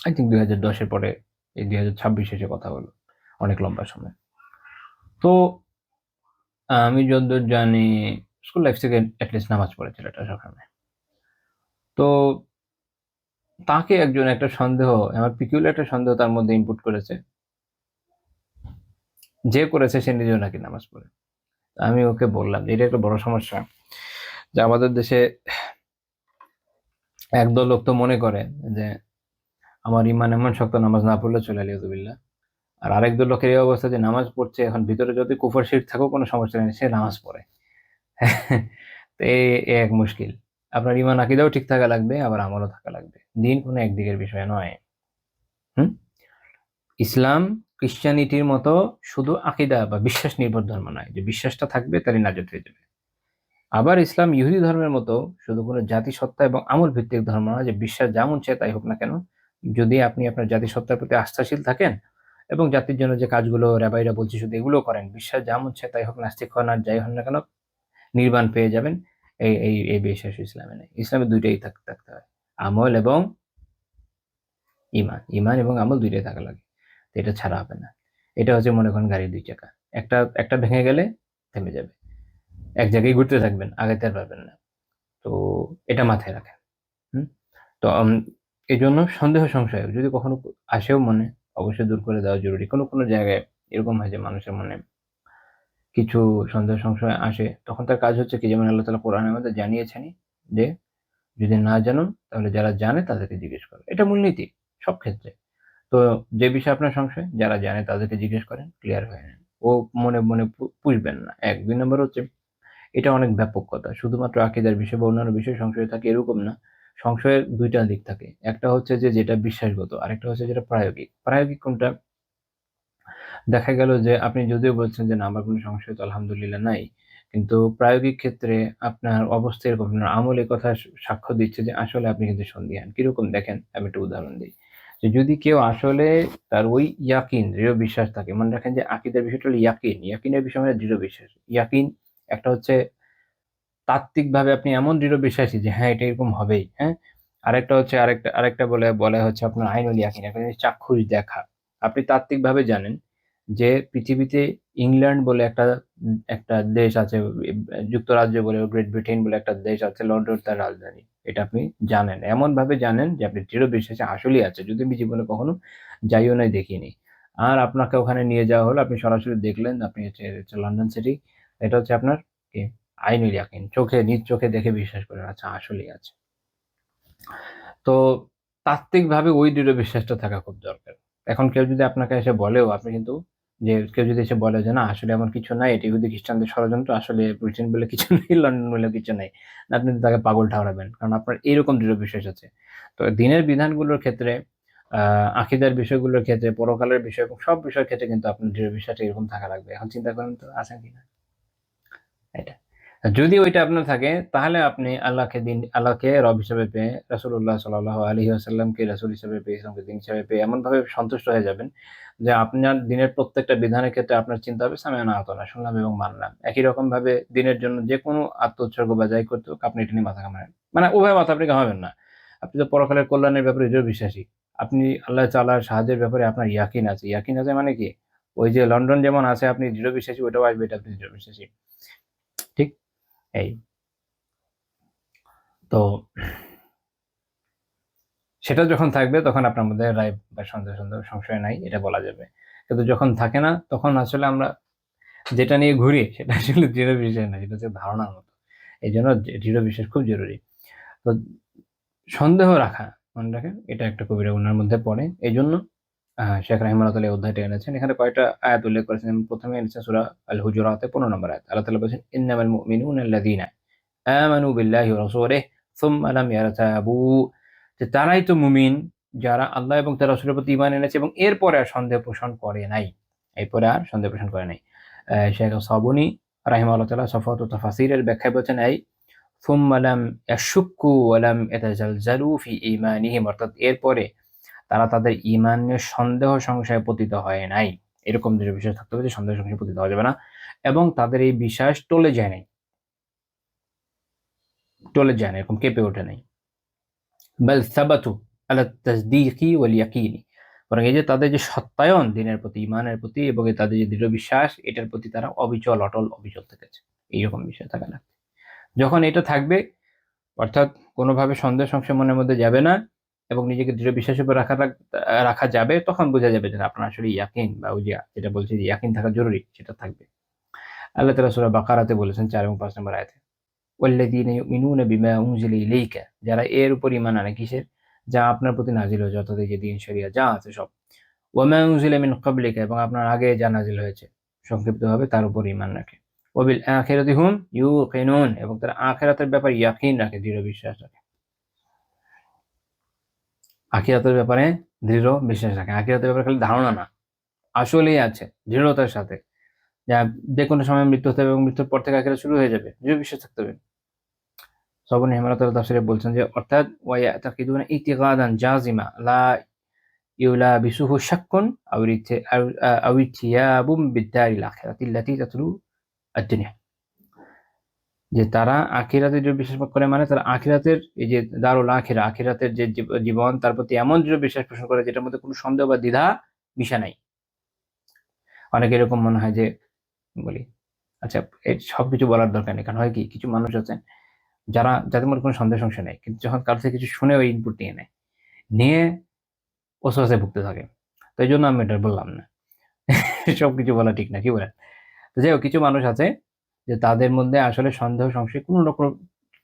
আই থিংক ২০১০ এর পরে এই ২০২৬ এসে কথা হলো। অনেক লম্বা সময়। তো আমি যতদূর জানি স্কুল লাইফ থেকে এট লিস্ট নামাজ পড়ে ছেলেটা সবসময়। তো তাকে একজন একটা সন্দেহ, আমার peculiar একটা সন্দেহ তার মধ্যে ইনপুট করেছে। যে করেছে সে নিজেও নাকি নামাজ পড়ে। আমি ওকে বললাম যে, "এটা একটা বড় সমস্যা। যে আমাদের দেশে একদল লোক তো মনে করে যে আমার ঈমান এমন শক্ত, নামাজ না পড়লে চলে, আলিয়াযুবিল্লাহ। আর আরেক দল লোকের এই অবস্থা যে নামাজ পড়ছে, এখন ভিতরে যদি কুফর শিরক থাকুক কোনো সমস্যা নেই, সে নামাজ পড়ে।" তো এ এক মুশকিল। আপনার ঈমান আকীদাও ঠিক থাকা লাগবে, আবার আমলও থাকা লাগবে। দিন কোনো একদিকের বিষয় নয়। হুম? ইসলাম ক্রিশ্চিয়ানিটির মতো শুধু আকীদা বা বিশ্বাস নির্ভর ধর্ম নয়, যে বিশ্বাসটা থাকবে তারই নাজাত হয়ে যাবে। আবার ইসলাম ইহুদি ধর্মের মতো শুধু কোনো জাতিসত্তা এবং আমল ভিত্তিক ধর্ম নয়, যে বিশ্বাস যেমন চায় তাই হোক না কেন, যদি আপনি আপনার জাতিসত্তার প্রতি আস্থাশীল থাকেন এবং জাতির জন্য যে কাজগুলো রাবাইরা বলছে শুধু এগুলো করেন, বিশ্বাস যেমন চায় তাই হোক, নাস্তিক হন আর যাই হন না কেন, নির্বাণ পেয়ে যাবেন। এই বিশ্বাস ইসলামে নেই। ইসলামে ২ টাই থাকতে হয়। আমল এবং ঈমান। ঈমান এবং আমল ২ টাই থাকা লাগে। তো এটা ছাড়া হবে না। এটা হচ্ছে মনে করেন গাড়ির ২ চাকা। একটা ভেঙে গেলে থেমে যাবে। এক জায়গায় ঘুরতে থাকবেন, আগাইতে আর পারবেন না। তো এটা মাথায় রাখেন। হুম? তো এজন্য সন্দেহ সংশয় যদি কখনো আসেও মনে, অবশ্যই দূর করে দেওয়া জরুরি। কোনো জায়গায় এরকম হয় যে মানুষের মনে কিছু সন্দেহ সংশয় আসে, তখন তার কাজ হচ্ছে কি, যেমন আল্লাহ তাআলা কোরআনের মধ্যে জানিয়েছেনই যে যদি না জানো তাহলে যারা জানে তাদেরকে জিজ্ঞেস করো। এটা মূলনীতি সব ক্ষেত্রে। তো যে বিষয়ে আপনার সংশয়, যারা জানে তাদেরকে জিজ্ঞেস করেন, ক্লিয়ার হয়ে নেন। ও মনে মনে পুষবেন না। ১ ২ নম্বর হচ্ছে, এটা অনেক ব্যাপক কথা। শুধুমাত্র আকীদার বিষয় বা অন্যান্য বিষয়ে সংশয় থাকে এরকম না। সংশয়ের ২ টা দিক থাকে। একটা হচ্ছে যে যেটা বিশ্বাসগত, আরেকটা হচ্ছে যেটা প্রায়োগিক। প্রায়োগিক কোনটা? দেখা গেল যে আপনি যদিও বলছেন যে না আমার কোনো সংশয় তো আলহামদুলিল্লাহ নাই। কিন্তু প্রায়োগিক ক্ষেত্রে আপনার অবস্থা এরকম, আপনার আমল এ কথা সাক্ষ্য দিচ্ছে যে আসলে আপনি কিন্তু সন্দিহান। কিরকম দেখেন? আমি একটা উদাহরণ দেই। যে যদি কেউ আসলে তার ওই ইয়াকিন, দৃঢ় বিশ্বাস থাকে। মনে রাখেন যে আকীদার বিষয়টা হলো ইয়াকিন। ইয়াকিনের বিষয় মানে দৃঢ় বিশ্বাস। ইয়াকিন একটা হচ্ছে তাত্ত্বিকভাবে আপনি এমন দৃঢ় বিশ্বাসী যে হ্যাঁ, এটা এরকম হবেই, হ্যাঁ? আরেকটা হচ্ছে আরেকটা বলা হচ্ছে আপনার আইনুল ইয়াকিন, একটা জিনিস চাক্ষুষ দেখা। আপনি তাত্ত্বিকভাবে জানেন যে পৃথিবীতে ইংল্যান্ড বলে একটা দেশ আছে, যুক্তরাজ্য বলে, গ্রেট ব্রিটেন বলে একটা দেশ আছে, লন্ডন তার রাজধানী। এটা আপনি জানেন। এমনভাবে জানেন যে আপনি দৃঢ় বিশ্বাসী আসলেই আছে। যদি আমি জীবনে কখনো যাইও নাই, দেখিনি। আর আপনাকে ওখানে নিয়ে যাওয়া হলো, আপনি সরাসরি দেখলেন, আপনি হচ্ছে লন্ডন সিটি। এটা হচ্ছে আপনার কি? আইনুল ইয়াকিন। নিজ চোখে দেখে বিশ্বাস করেন, আচ্ছা আসলেই আছে। তো তাত্ত্বিকভাবে ওই দৃঢ় বিশ্বাসটা থাকা খুব দরকার। এখন কেউ যদি আপনাকে এসে বলেও, আপনি কিন্তু, যে কেউ যদি এসে বলে যে না আসলে এমন কিছু নাই, এটা ইহুদি খ্রিস্টানদের ষড়যন্ত্র, আসলে ব্রিটেন বলে কিছু নেই, লন্ডন বলে কিছু নাই। আপনি তো তাকে পাগল ঠাওরাবেন। কারণ আপনার এইরকম দৃঢ় বিশ্বাস আছে। তো দ্বীনের বিধানগুলোর ক্ষেত্রে, আকীদার বিষয়গুলোর ক্ষেত্রে, পরকালের বিষয় এবং সব বিষয়ের ক্ষেত্রে কিন্তু আপনার দৃঢ় বিশ্বাসটা এরকম থাকা লাগবে। এখন চিন্তা করেন তো আছে কিনা? এটা। যদি ওইটা আপনার থাকে তাহলে আপনি আল্লাহকে রব হিসেবে পেয়ে, রাসূলুল্লাহ সাল্লাল্লাহু আলাইহি ওয়াসাল্লামকে রাসূল হিসেবে পেয়ে, ইসলামকে দ্বীন হিসেবে পেয়ে এমনভাবে সন্তুষ্ট হয়ে যাবেন যে আপনার দ্বীনের প্রত্যেকটা বিধানের ক্ষেত্রে আপনার চিন্তা হবে সামি'না ওয়া আতা'না, শুনলাম এবং মানলাম। একই রকমভাবে দ্বীনের জন্য যেকোনো আত্ম-উৎসর্গ বা যাই করতে হোক আপনি এটা নিয়ে মাথা ঘামাবেন। মানে উভয় মাথা আপনি ঘামাবেন না। আপনি তো পরকালের কল্যাণের ব্যাপারে দৃঢ় বিশ্বাসী। আপনি আল্লাহ তাআলার সাহায্যের ব্যাপারে আপনার ইয়াকিন আছে। ইয়াকিন আছে মানে কি? ওই যে লন্ডন যেমন আছে আপনি দৃঢ় বিশ্বাসী, ওটাও আসবে, এটা আপনি দৃঢ় বিশ্বাসী। ঠিক? এই। তো সেটা যখন থাকবে তখন আপনার মধ্যে রায় বা সন্দেহ সংশয় নাই, এটা বলা যাবে। কিন্তু যখন থাকে না তখন আসলে আমরা যেটা নিয়ে ঘুরি সেটা আসলে দৃঢ় বিশ্বাস না, সেটা হচ্ছে ধারণার মতো। এইজন্য দৃঢ় বিশ্বাস খুব জরুরি। তো সন্দেহ রাখা, মনে রাখেন এটা একটা কবিরা গুনার মধ্যে পড়ে। এইজন্য শেখ রাহিমাহুল্লাহ তাআলা এই অধ্যায়টা এনেছেন। এখানে কয়েকটা আয়াত উল্লেখ করেছেন। ১ম এ এনেছেন সূরা আল হুজুরাতে ১৫ নম্বর আয়াত। আল্লাহ তাআলা বলছেন, "ইন্নামাল মুমিনুনা আল্লাযীনা আমানু বিল্লাহি ওয়া রাসূলিহি সুম্মা লাম ইয়ারতাবু", যে তারাই তো মুমিন যারা আল্লাহ এবং তার রাসূলের প্রতি ঈমান এনেছে এবং এরপরে আর সন্দেহ পোষণ করে নাই। এরপরে আর সন্দেহ পোষণ করে নাই। শেখ সাবুনী রাহিমাহুল্লাহ তাআলা সফওয়াতুত তাফাসিরের ব্যাখ্যায় বলছেন, সুম্মা লাম ইয়াশুক্কু ওয়া লাম ইয়াতাজালজালু ফি ঈমানিহিম, অর্থাৎ এরপরে তারা তাদের ঈমানে সন্দেহ সংশয়ে পতিত হয় নাই। এরকম দৃঢ় বিশ্বাস থাকতে হবে যে সন্দেহ সংশয়ে পতিত হওয়া যাবে না এবং তাদের এই বিশ্বাস টলে যায় নাই। এরকম কেঁপে ওঠে নাই। বাল সাবাতু আলা তাসদীকি ওয়াল ইয়াকিনি, বরং এই যে তাদের যে সত্যায়ন দ্বীনের প্রতি, ঈমানের প্রতি এবং তাদের যে দৃঢ় বিশ্বাস, এটার প্রতি তারা অবিচল, অটল, অবিচল থেকেছে। এইরকম বিষয় থাকা লাগবে। যখন এটা থাকবে, অর্থাৎ কোনোভাবে সন্দেহ সংশয় মনের মধ্যে যাবে না এবং নিজেকে দৃঢ় বিশ্বাসের উপর রাখা যাবে, তখন বোঝা যাবে যে আপনার আসলে ইয়াকিন বা ওই যে যেটা বলছি যে ইয়াকিন থাকা জরুরি, সেটা থাকবে। আল্লাহ তাআলা সূরা বাকারাতে বলেছেন ৪ এবং ৫ নম্বর আয়াতে, ওয়াল্লাযীনা ইউমিনুনা বিমা উনজিলা ইলাইকা, যারা এর উপর ঈমান আনে, কিসের? যা আপনার প্রতি নাযিল হয়েছে, অর্থাৎ এই যে দ্বীন শরিয়া যা আছে সব। ওয়া মা উনজিলা মিন ক্বাবলিকা, এবং আপনার আগে যা নাযিল হয়েছে সংক্ষিপ্তভাবে তার উপর ঈমান রাখে। ওয়া বিল আখিরাতি হুম ইউকিনুন, এবং তারা আখিরাতের ব্যাপারে ইয়াকিন রাখে, দৃঢ় বিশ্বাস রাখে। আখিরাতের ব্যাপারে দৃঢ় বিশ্বাস রাখে। আখিরাতের ব্যাপারে খালি ধারণা না, আসলেই আছে দৃঢ়তার সাথে। যা যেকোনো সময় মৃত্যু হতে হবে এবং মৃত্যুর পর থেকে আখিরাত শুরু হয়ে যাবে। দৃঢ় বিশ্বাস থাকতে হবে। সাবুন হিমালতার তাফসীরে বলছেন যে অর্থাৎ ওয়া ইয়াতাকিদুনা ইতিকাদান জাযিমা লা ইউলাবিসুহু শাক্কুন আও ইরতিয়াবুম বিদ-দারিল আখিরাতি আল্লাতী তাতলু আদ-দুনিয়া, যে তারা আখিরাতে দৃঢ় বিশ্বাস করে, মানে তারা আখিরাতের এই যে দারুল আখিরা, আখিরাতের যে জীবন, তার প্রতি এমন দৃঢ় বিশ্বাস পোষণ করে যেটার মধ্যে কোনো সন্দেহ বা দ্বিধা মিশা নাই। অনেকের এরকম মনে হয় যে, বলি আচ্ছা এই সবকিছু বলার দরকার নেই। কারণ হয় কি, কিছু মানুষ আছে যাদের মধ্যে কোনো সন্দেহ সংশয় নেই। কিন্তু যখন কারো থেকে কিছু শুনে ওই ইনপুট নিয়ে নেয়। নিয়ে ওসওয়াসায় ভুগতে থাকে। তো এইজন্য আমি এটা বললাম না। সবকিছু বলা ঠিক না, কি বলেন? তো যাই হোক, কিছু মানুষ আছে যে তাদের মধ্যে আসলে সন্দেহ সংশয়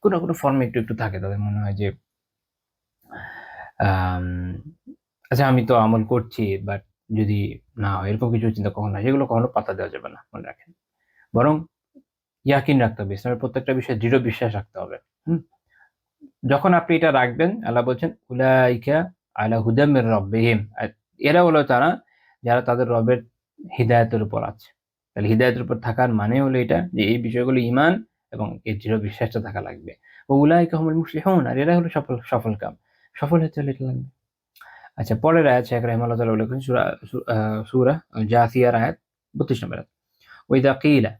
কোনো ফর্মে একটু একটু থাকে। তাদের মনে হয় যে আম আচ্ছা, আমি তো আমল করছি, বাট যদি না হয়, এরকম কিছু চিন্তা কখনো হয়, সেগুলো কখনো পাত্তা দেওয়া যাবে না, মনে রাখেন। বরং ইয়াকিন রাখতে হবে, ইসলামের প্রত্যেকটা বিষয়ে দৃঢ় বিশ্বাস রাখতে হবে। হুম? যখন আপনি এটা রাখবেন, আল্লাহ বলছেন, উলাইকা আলা হুদাম মির রাব্বিহিম। এরা হলো তারা যারা তাদের রবের হিদায়াতের উপর আছে। তাহলে হিদায়াতের উপর থাকার মানে হলো এটা যে এই বিষয়গুলো ঈমান এবং এই দৃঢ় বিশ্বাসটা থাকা লাগবে। উলাইকা হুমুল মুফলিহুন, আর এরা হলো সফলকাম। সফল হতে হলে এটা লাগবে। আচ্ছা, পরের আয়াত শেখ রাহিমাহুল্লাহ তাআলা উল্লেখ করেছেন সূরা আল জাসিয়ার আয়াত 32 নম্বর আয়াত। ওয়াইদা কিলা,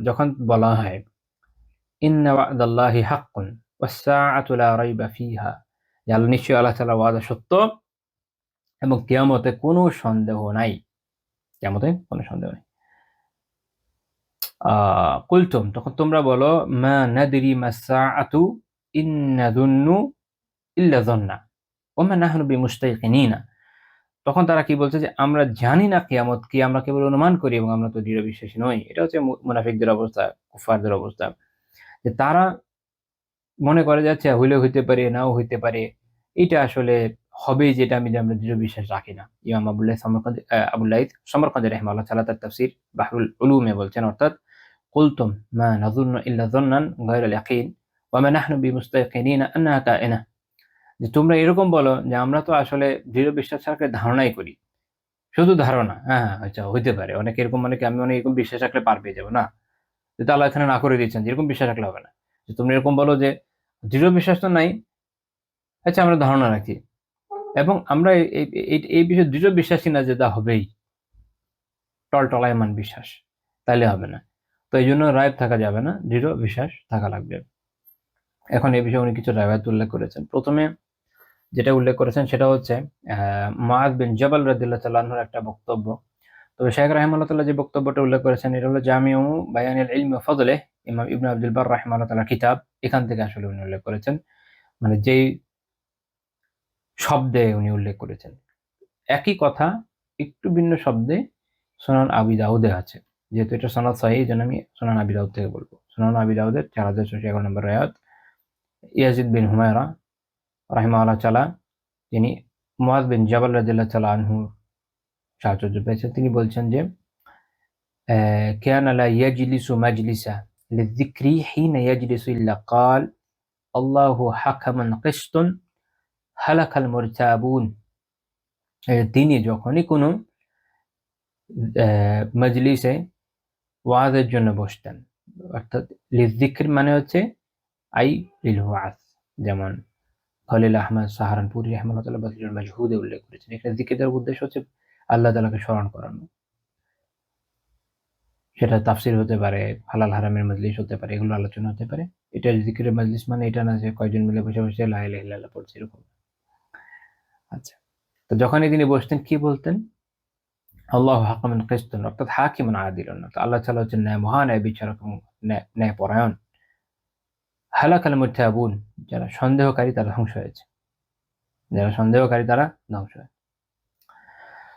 যখন বলা হয়, ইন্না ওয়া'দাল্লাহি হাক্কুন ওয়াস-সাআতু লা রাইবা ফিহা, যে নিশ্চয়ই আল্লাহ তাআলার ওয়াদা সত্য এবং কিয়ামতে কোনো সন্দেহ নাই। কিয়ামতে কোনো সন্দেহ নাই। কুলতুম, তখন তোমরা বলো, মা নাদরি মাস-সাআতু ইন নাযুন্নু ইল্লা যান্না ওয়া মা নাহনু বিমুস্তাইকিনিনা। তখন তারা কি বলছে যে আমরা জানি না কিয়ামত কি, আমরা কেবল অনুমান করি এবং আমরা তো দৃঢ় বিশ্বাসী নই। এটা হচ্ছে মুনাফিকদের অবস্থা, কুফফারদের অবস্থা। যে তারা মনে করে যে আচ্ছা হইলেও হইতে পারে, নাও হইতে পারে। এটা আসলে হবেই, যেটা আমরা দৃঢ় বিশ্বাস রাখি না। ইমাম আবুল লাইথ সমরকান্দি রাহিমাহুল্লাহ তাআলা তার তাফসীর বাহরুল উলুমে বলছেন, অর্থাৎ কুলতুম মা নাযুন্নু ইল্লা যান্নান গায়রাল ইয়াকিন ওয়া মা নাহনু বিমুস্তাইকিনিনা আন্নাহা কাইনা। যে তোমরা এরকম বলো যে আমরা তো আসলে দৃঢ় বিশ্বাস ছাড়া ধারণাই করি। শুধু ধারণা। হ্যাঁ, হ্যাঁ, আচ্ছা হইতে পারে। অনেকে এরকম মনে করে আমি মনে হয় এরকম বিশ্বাস রাখলে পার পেয়ে যাবো। না। যেটা আল্লাহ এখানে না করে দিয়েছেন যে এরকম বিশ্বাস রাখলে হবে না। যে তোমরা এরকম বলো যে দৃঢ় বিশ্বাস তো নাই, আচ্ছা আমরা ধারণা রাখি। এবং আমরা এই বিষয়ে দৃঢ় বিশ্বাসী না যে তা হবেই। টলটলায়মান বিশ্বাস। তাইলে হবে না। তো এইজন্য রাইব থাকা যাবে না, দৃঢ় বিশ্বাস থাকা লাগবে। এখন এই বিষয়ে উনি কিছু রাওয়ায়াত উল্লেখ করেছেন। ১ম এ যেটা উল্লেখ করেছেন সেটা হচ্ছে মুআয বিন জাবাল রাদিয়াল্লাহু তাআলা আনহুর একটা বক্তব্য। তো শাইখ রাহিমাহুল্লাহ তাআলা যে বক্তব্যটা উল্লেখ করেছেন এটা হলো জামিউ বায়ানিল ইলমি ওয়া ফাদলিহি, ইমাম ইবনে আব্দুল বার রাহিমাহুল্লাহ তাআলার কিতাব। এখান থেকে আসলে উনি উল্লেখ করেছেন। মানে যেই শব্দে উনি উল্লেখ করেছেন, একই কথা একটু ভিন্ন শব্দে সুনান আবি দাউদে আছে। যেহেতু এটা সনদ সহিহ, এজন্য আমি সুনান আবি দাউদ থেকে বলব। সুনান আবি দাউদের ৪৬১১ নম্বর রাওয়ায়াত, ইয়াজিদ বিন হুমায়রা রাহিমাহুল্লাহ তাআলা, তিনি মুআয বিন জাবাল রাদিয়াল্লাহু তাআলা আনহু সাহচর্য পেয়েছেন। তিনি বলছেন যে كان لا يجلس مجلسا للذكر حين يجلس إلا قال الله حكم قسط هلك المرتابون। তিনি যখনই কোনো মজলিসে ওয়াজের জন্য বসতেন, অর্থাৎ লিযিকর মানে হচ্ছে আই লিল ওয়াজ, যেমন খলিল আহমদ সাহারানপুরি রাহিমাহুল্লাহ বাযলুল মাজহুদে উল্লেখ করেছেন। এখানে জিকিরের উদ্দেশ্য হচ্ছে আল্লাহ তাআলাকে স্মরণ করানো। সেটা তাফসির হতে পারে, হালাল হারামের মজলিস হতে পারে, এগুলো আলোচনা হতে পারে। এটা জিকিরের মজলিস মানে এটা না যে কয়েকজন মিলে বসে বসে লা ইলাহা ইল্লাল্লাহ পড়ছে, এরকম। আচ্ছা, তো যখনই তিনি বসতেন কি বলতেন? আল্লাহু হাকামান কিসতান, অর্থাৎ হাকিমান আদিলান। তো আল্লাহ তাআলা হচ্ছেন মহান্যায় বিচারক এবং ন্যায়পরায়ণ। হালাকাল মুরতাবুন, যারা সন্দেহকারী তারা ধ্বংস হয়েছে। যারা সন্দেহকারী তারা ধ্বংস হয়েছে।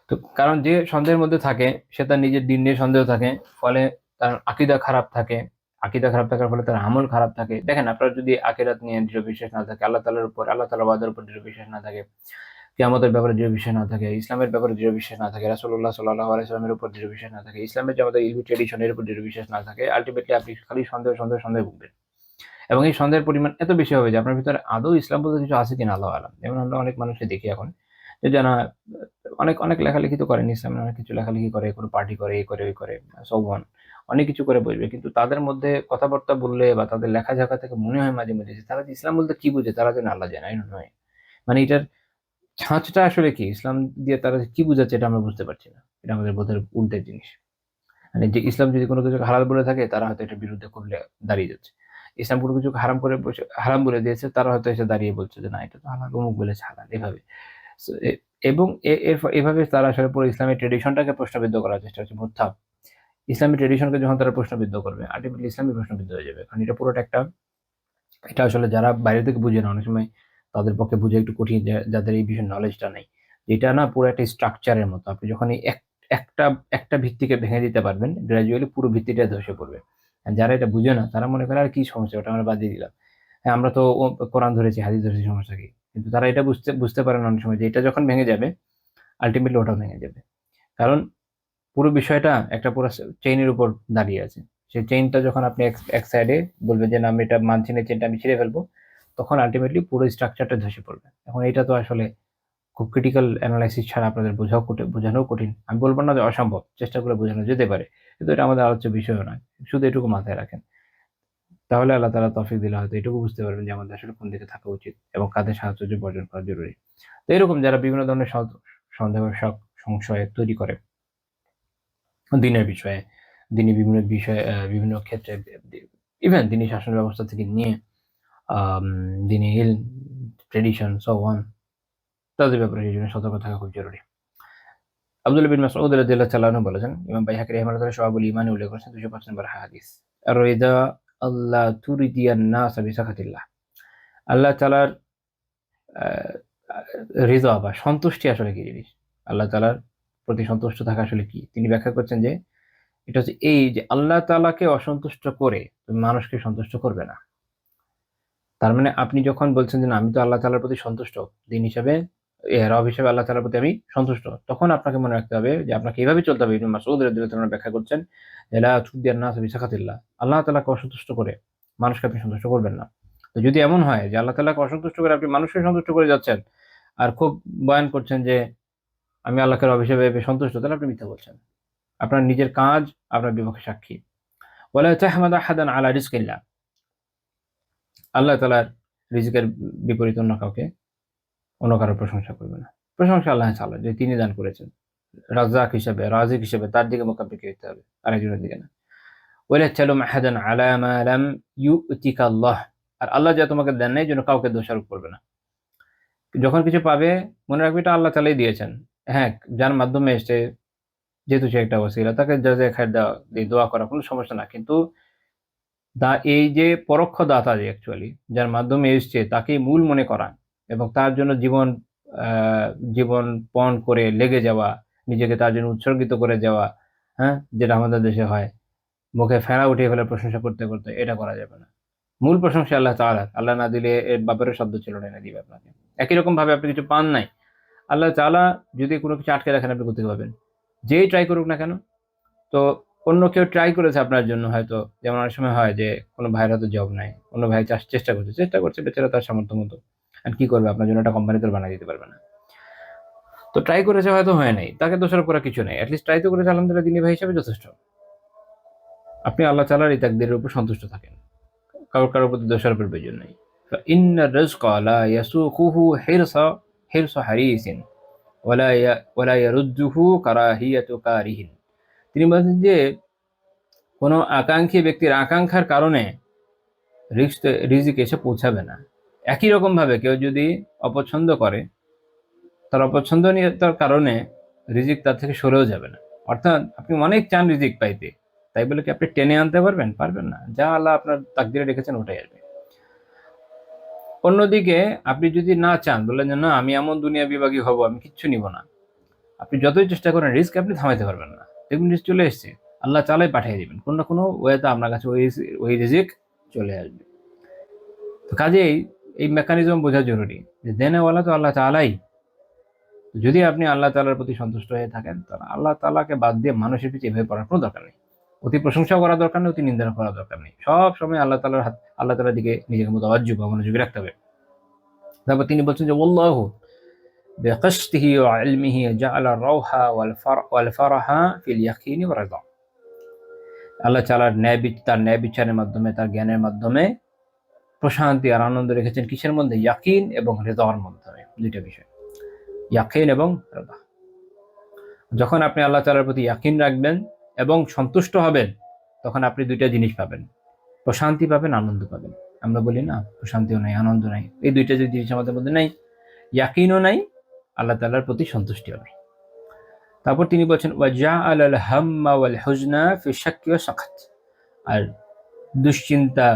তো কারণ যে সন্দেহের মধ্যে থাকে সে তার নিজের দিন নিয়ে সন্দেহ থাকে, ফলে তার আকীদা খারাপ থাকে। আকীদা খারাপ থাকার ফলে তার আমল খারাপ থাকে। দেখেন, আপনার যদি আখিরাত নিয়ে দৃঢ় বিশ্বাস না থাকে, আল্লাহ তাআলার উপর, আল্লাহ তাআলার ওয়াদার উপর দৃঢ় বিশ্বাস না থাকে, কিয়ামতের ব্যাপারে দৃঢ় বিশ্বাস না থাকে, ইসলামের ব্যাপারে দৃঢ় বিশ্বাস না থাকে, রাসূলুল্লাহ সাল্লাল্লাহু আলাইহি ওয়াসাল্লামের উপর দৃঢ় বিশ্বাস না থাকে, ইসলামের যে আমাদের ইলমি ট্র্যাডিশনের উপর দৃঢ় বিশ্বাস না থাকে, আল্টিমেটলি আপনি খালি সন্দেহে ভুগবেন। এবং এই সন্দেহের পরিমাণ এত বেশি হবে যে আপনার ভিতরে আদৌ ইসলাম বলতে কিছু আছে কিনা আল্লাহু আ'লাম। যেমন আমরা অনেক মানুষকে দেখি এখন যে যারা অনেক লেখালেখি তো করেন, ইসলামের অনেক কিছু লেখালেখি করে, কোনো পার্টি করে, এই করে, ওই করে, সো অন। অনেক কিছু করে বসবে। কিন্তু তাদের মধ্যে কথাবার্তা বললে বা তাদের লেখাঝাঁকা থেকে মনে হয় মাঝে, মাঝে যে তারা যে ইসলাম বলতে কি বুঝে তারা যেন আল্লাহ জানে, I don't know। মানে এটার ছাঁচটা আসলে কি? ইসলাম দিয়ে তারা কি বুঝাচ্ছে এটা আমরা বুঝতে পারছি না। এটা আমাদের বোধের ঊর্ধ্বের জিনিস। মানে যে ইসলাম যদি কোনো কিছুকে হালাল বলে থাকে তারা হয়তো এটার বিরুদ্ধে খুবলে দাঁড়িয়ে যাচ্ছে। ইসলাম কোনো কিছুকে হারাম বলে দিয়েছে, তারা হয়তো এসে দাঁড়িয়ে বলছে যে না এটা তো হালাল, অমুক বলেছে হালাল, এভাবে। সো এবং এভাবে তারা আসলে পুরো ইসলামের ট্র্যাডিশনটাকে প্রশ্নবিদ্ধ করার চেষ্টা হচ্ছে। মুত্তাব ইসলামী ট্র্যাডিশনকে যখন তারা প্রশ্নবিদ্ধ করবে, আল্টিমেটলি ইসলামই প্রশ্নবিদ্ধ হয়ে যাবে। কারণ এটা পুরোটা একটা, এটা আসলে যারা বাইরে থেকে বুঝে না, অনেক সময় তাদের পক্ষে বুঝা একটু কঠিন, যাদের এই বিষয়ে নলেজটা নেই। এটা না পুরো একটা স্ট্রাকচারের মতো। আপনি যখন একটা একটা ভিত্তিকে ভেঙে দিতে পারবেন, গ্র্যাজুয়ালি পুরো ভিত্তিটা ধসে পড়বে। আর যারা এটা বুঝে না তারা মনে করে আর কি সমস্যা, ওটা আমরা বাদ দিয়ে দিলাম। হ্যাঁ, আমরা তো কোরআন ধরেছি, হাদিস ধরেছি, সমস্যা কি? কিন্তু তারা এটা বুঝতে পারে না অনেক সময় যে এটা যখন ভেঙে যাবে আল্টিমেটলি ওটাও ভেঙে যাবে। কারণ পুরো বিষয়টা একটা পুরো চেইনের উপর দাঁড়িয়ে আছে। সেই চেইনটা যখন আপনি এক সাইডে বলবেন যে না আমি এটা মানছি না, চেইনটা আমি ছিঁড়ে ফেলবো, তখন আলটিমেটলি পুরো স্ট্রাকচারটা ধসে পড়বে। এখন এটা তো আসলে খুব ক্রিটিক্যাল অ্যানালাইসিস ছাড়া আপনাদের বোঝানোও কঠিন। আমি বলবো না যে অসম্ভব, চেষ্টা করে বোঝানো যেতে পারে, কিন্তু এটা আমাদের আলোচ্য বিষয়ও নয়। শুধু এটুকু মাথায় রাখেন, তাহলে আল্লাহ তাআলা তৌফিক দিলে হয়তো এটুকু বুঝতে পারবেন যে আমাদের আসলে কোন দিকে থাকা উচিত এবং কাদের সাহায্য বর্জন করা জরুরি। তো এরকম যারা বিভিন্ন ধরনের সন্দেহ, সংশয় তৈরি করে দিনের বিষয়ে, বিভিন্ন বিষয়ে, বিভিন্ন ক্ষেত্রে, ইভেন দিনী শাসন ব্যবস্থা থেকে নিয়ে আম দিনী ইলম, ট্র্যাডিশন, সো অন, তাদের ব্যাপারে এই জন্য সতর্ক থাকা খুব জরুরি। আব্দুল্লাহ বিন মাসউদ রাদিয়াল্লাহু তাআলা আনহু বলেছেন, ইমাম বাইহাকী রাহিমাহুল্লাহ শুআবুল ঈমানে উল্লেখ করেছেন 205 নম্বর হাদিস, আর-রিদা আল্লাহ তুরিদিয়ান নাস বিসাখাতিল্লাহ। আল্লাহ তাআলার আ রিদা বা সন্তুষ্টি আসলে কি জিনিস? আল্লাহ তাআলার প্রতি সন্তুষ্ট থাকা আসলে কি? তিনি ব্যাখ্যা করছেন যে এটা হচ্ছে এই যে আল্লাহ তাআলাকে অসন্তুষ্ট করে তুমি মানুষকে সন্তুষ্ট করবে না। তার মানে আপনি যখন বলছেন যে না আমি তো আল্লাহ তাআলার প্রতি সন্তুষ্ট, দিন হিসাবে রব হিসেবে আল্লাহ তাআলার প্রতি আমি সন্তুষ্ট, তখন আপনাকে মনে রাখতে হবে যে আপনাকে এভাবে চলতে হবে। ইবনে মাসউদ রাদিয়াল্লাহু তাআলা ব্যাখ্যা করছেন যে লা তুরদিয়ান নাস বিসাখাতিল্লাহ। আল্লাহ তাআলাকে অসন্তুষ্ট করে মানুষকে আপনি সন্তুষ্ট করবেন না। তো যদি এমন হয় যে আল্লাহ তাআলাকে অসন্তুষ্ট করে আপনি মানুষকে সন্তুষ্ট করে যাচ্ছেন আর খুব বয়ান করছেন যে আমি আল্লাহকে রব হিসেবে সন্তুষ্ট, তাহলে আপনি মিথ্যা বলছেন। আপনার নিজের কাজ আপনার বিপক্ষে সাক্ষী। ওয়ালা তাহমাদু আহাদান আলা রিজকিল্লাহ। আল্লাহ তাআলার রিজিকের বিপরীত অন্য কারো প্রশংসা করবে না। প্রশংসা আল্লাহ তাআলার, যে তিনি দান করেছেন। রাজ্জাক হিসেবে, রাজিক হিসেবে তার দিকে মোকাব্বিল হতে হবে, আরেকজনের দিকে না। ওয়ালা তালুম আহাদান আলা মা লাম ইউতিকা আল্লাহ। আর আল্লাহ যা তোমাকে দেন নাই জন্য কাউকে দোষারোপ করবে না। যখন কিছু পাবে মনে রাখবে এটা আল্লাহ তাআলাই দিয়েছেন। হ্যাঁ, যার মাধ্যমে এসছে, যেহেতু সে একটা ওসিলা, তাকে জাযায়ে খায়ের দেওয়া, দোয়া করা কোনো সমস্যা না। কিন্তু এই যে পরোক্ষ দাতা যে অ্যাকচুয়ালি যার মাধ্যমে এসছে তাকেই মূল মনে করা এবং তার জন্য জীবন পণ করে লেগে যাওয়া, নিজেকে তার জন্য উৎসর্গিত করে যাওয়া, হ্যাঁ? যেটা আমাদের দেশে হয়। মুখে ফেনা উঠিয়ে ফেলে প্রশংসা করতে, করতে, এটা করা যাবে না। মূল প্রশংসা আল্লাহ তাআলার। আল্লাহ না দিলে এর বাপেরও সাধ্য ছিল না এনে দিবে আপনাকে। একই রকম ভাবে আপনি কিছু পান নাই। আল্লাহ তাআলা যদি কোনো কিছু আটকে রাখেন আপনি কোত্থেকে পাবেন? যেই ট্রাই করুক না কেন? তো অন্য কেউ ট্রাই করেছে আপনার জন্য হয়তো, যেমন অনেক সময় হয় যে কোনো ভাইয়ের হয়তো জব নাই। অন্য ভাই চেষ্টা করছে বেচারা তার সামর্থ্য মতো। আর কি করবে? আপনার জন্য একটা কোম্পানি তো বানায় দিতে পারবে না। তো ট্রাই করেছে হয়তো হয় নাই। তাকে দোষারোপ করার কিছু নাই। এট লিস্ট ট্রাই তো করেছে, আলহামদুলিল্লাহ দিনী ভাই হিসেবে যথেষ্ট। আপনি আল্লাহ তাআলার এই তাকদীরের উপর সন্তুষ্ট থাকেন। কারো প্রতি দোষারোপের প্রয়োজন নাই। فإن الرزق لا يسوقه حرص حريص ولا يرده كراهية كاره। তিনি বলেছেন যে কোনো আকাঙ্ক্ষী ব্যক্তির আকাঙ্ক্ষার কারণে রিজিক এসে পৌঁছাবে না। একই রকমভাবে কেউ যদি অপছন্দ করে, তার অপছন্দনীয়তার কারণে রিজিক তার থেকে সরেও যাবে না। অর্থাৎ আপনি অনেক চান রিজিক পাইতে, তাই বলে কি আপনি টেনে আনতে পারবেন? পারবেন না। যা আল্লাহ আপনার তাকদিরে রেখেছেন ওটাই আসবে। অন্যদিকে আপনি যদি না চান, বললেন যে না আমি এমন দুনিয়া বিভাগী হব, আমি কিচ্ছু নিব না, আপনি যতই চেষ্টা করেন রিস্ক আপনি থামাইতে পারবেন না। দেখুন রিস্ক চলে এসছে, আল্লাহ তাআলাই পাঠিয়ে দিবেন, কোনো না কোনো ওয়েতে আপনার কাছে ওই রিজিক চলে আসবে। তো কাজেই এই মেকানিজম বোঝা জরুরি যে দেনেওয়ালা তো আল্লাহ তাআলাই। যদি আপনি আল্লাহ তাআলার প্রতি সন্তুষ্ট হয়ে থাকেন, তাহলে আল্লাহ তাআলাকে বাদ দিয়ে মানুষের পিছে এভাবে পড়ার কোনো দরকার নেই। অতি প্রশংসাও করা দরকার নেই, অতি নিন্দা করা দরকার নেই। সব সময় আল্লাহ তাআলার দিকে নিজেকে মুতাওয়াজ্জিহ বা মনোযোগী রাখতে হবে। তারপর তিনি বলছেন যে ওয়াল্লাহু বিকাসতিহি ওয়া ইলমিহি জাআলা রাওহা ওয়াল ফারাহা ফিল ইয়াকিনি ওয়া রিদা। আল্লাহ তাআলার তার ন্যায় বিচারের মাধ্যমে, তার জ্ঞানের মাধ্যমে প্রশান্তি আর আনন্দ রেখেছেন কিসের মধ্যে? ইয়াকিন এবং রিদার মাধ্যমে। দুইটা বিষয়, ইয়াকিন এবং রিদা। যখন আপনি আল্লাহ তাআলার প্রতি ইয়াকিন রাখবেন এবং সন্তুষ্ট হবেন, তখন আপনি দুইটা জিনিস পাবেন, প্রশান্তি পাবেন, আনন্দ পাবেন। আমরা বলি না প্রশান্তিও নাই, আনন্দ নাই, এই দুইটা যে জিনিস আমাদের মধ্যে নাই, ইয়াকিনও নাই, আল্লাহ তাআলার প্রতি সন্তুষ্টিও নাই। তারপর তিনি বলছেন ওয়াজআলাল হাম্মা ওয়াল হুজনা ফি শাক্কি ওয়া সাখাত। আর দুশ্চিন্তা,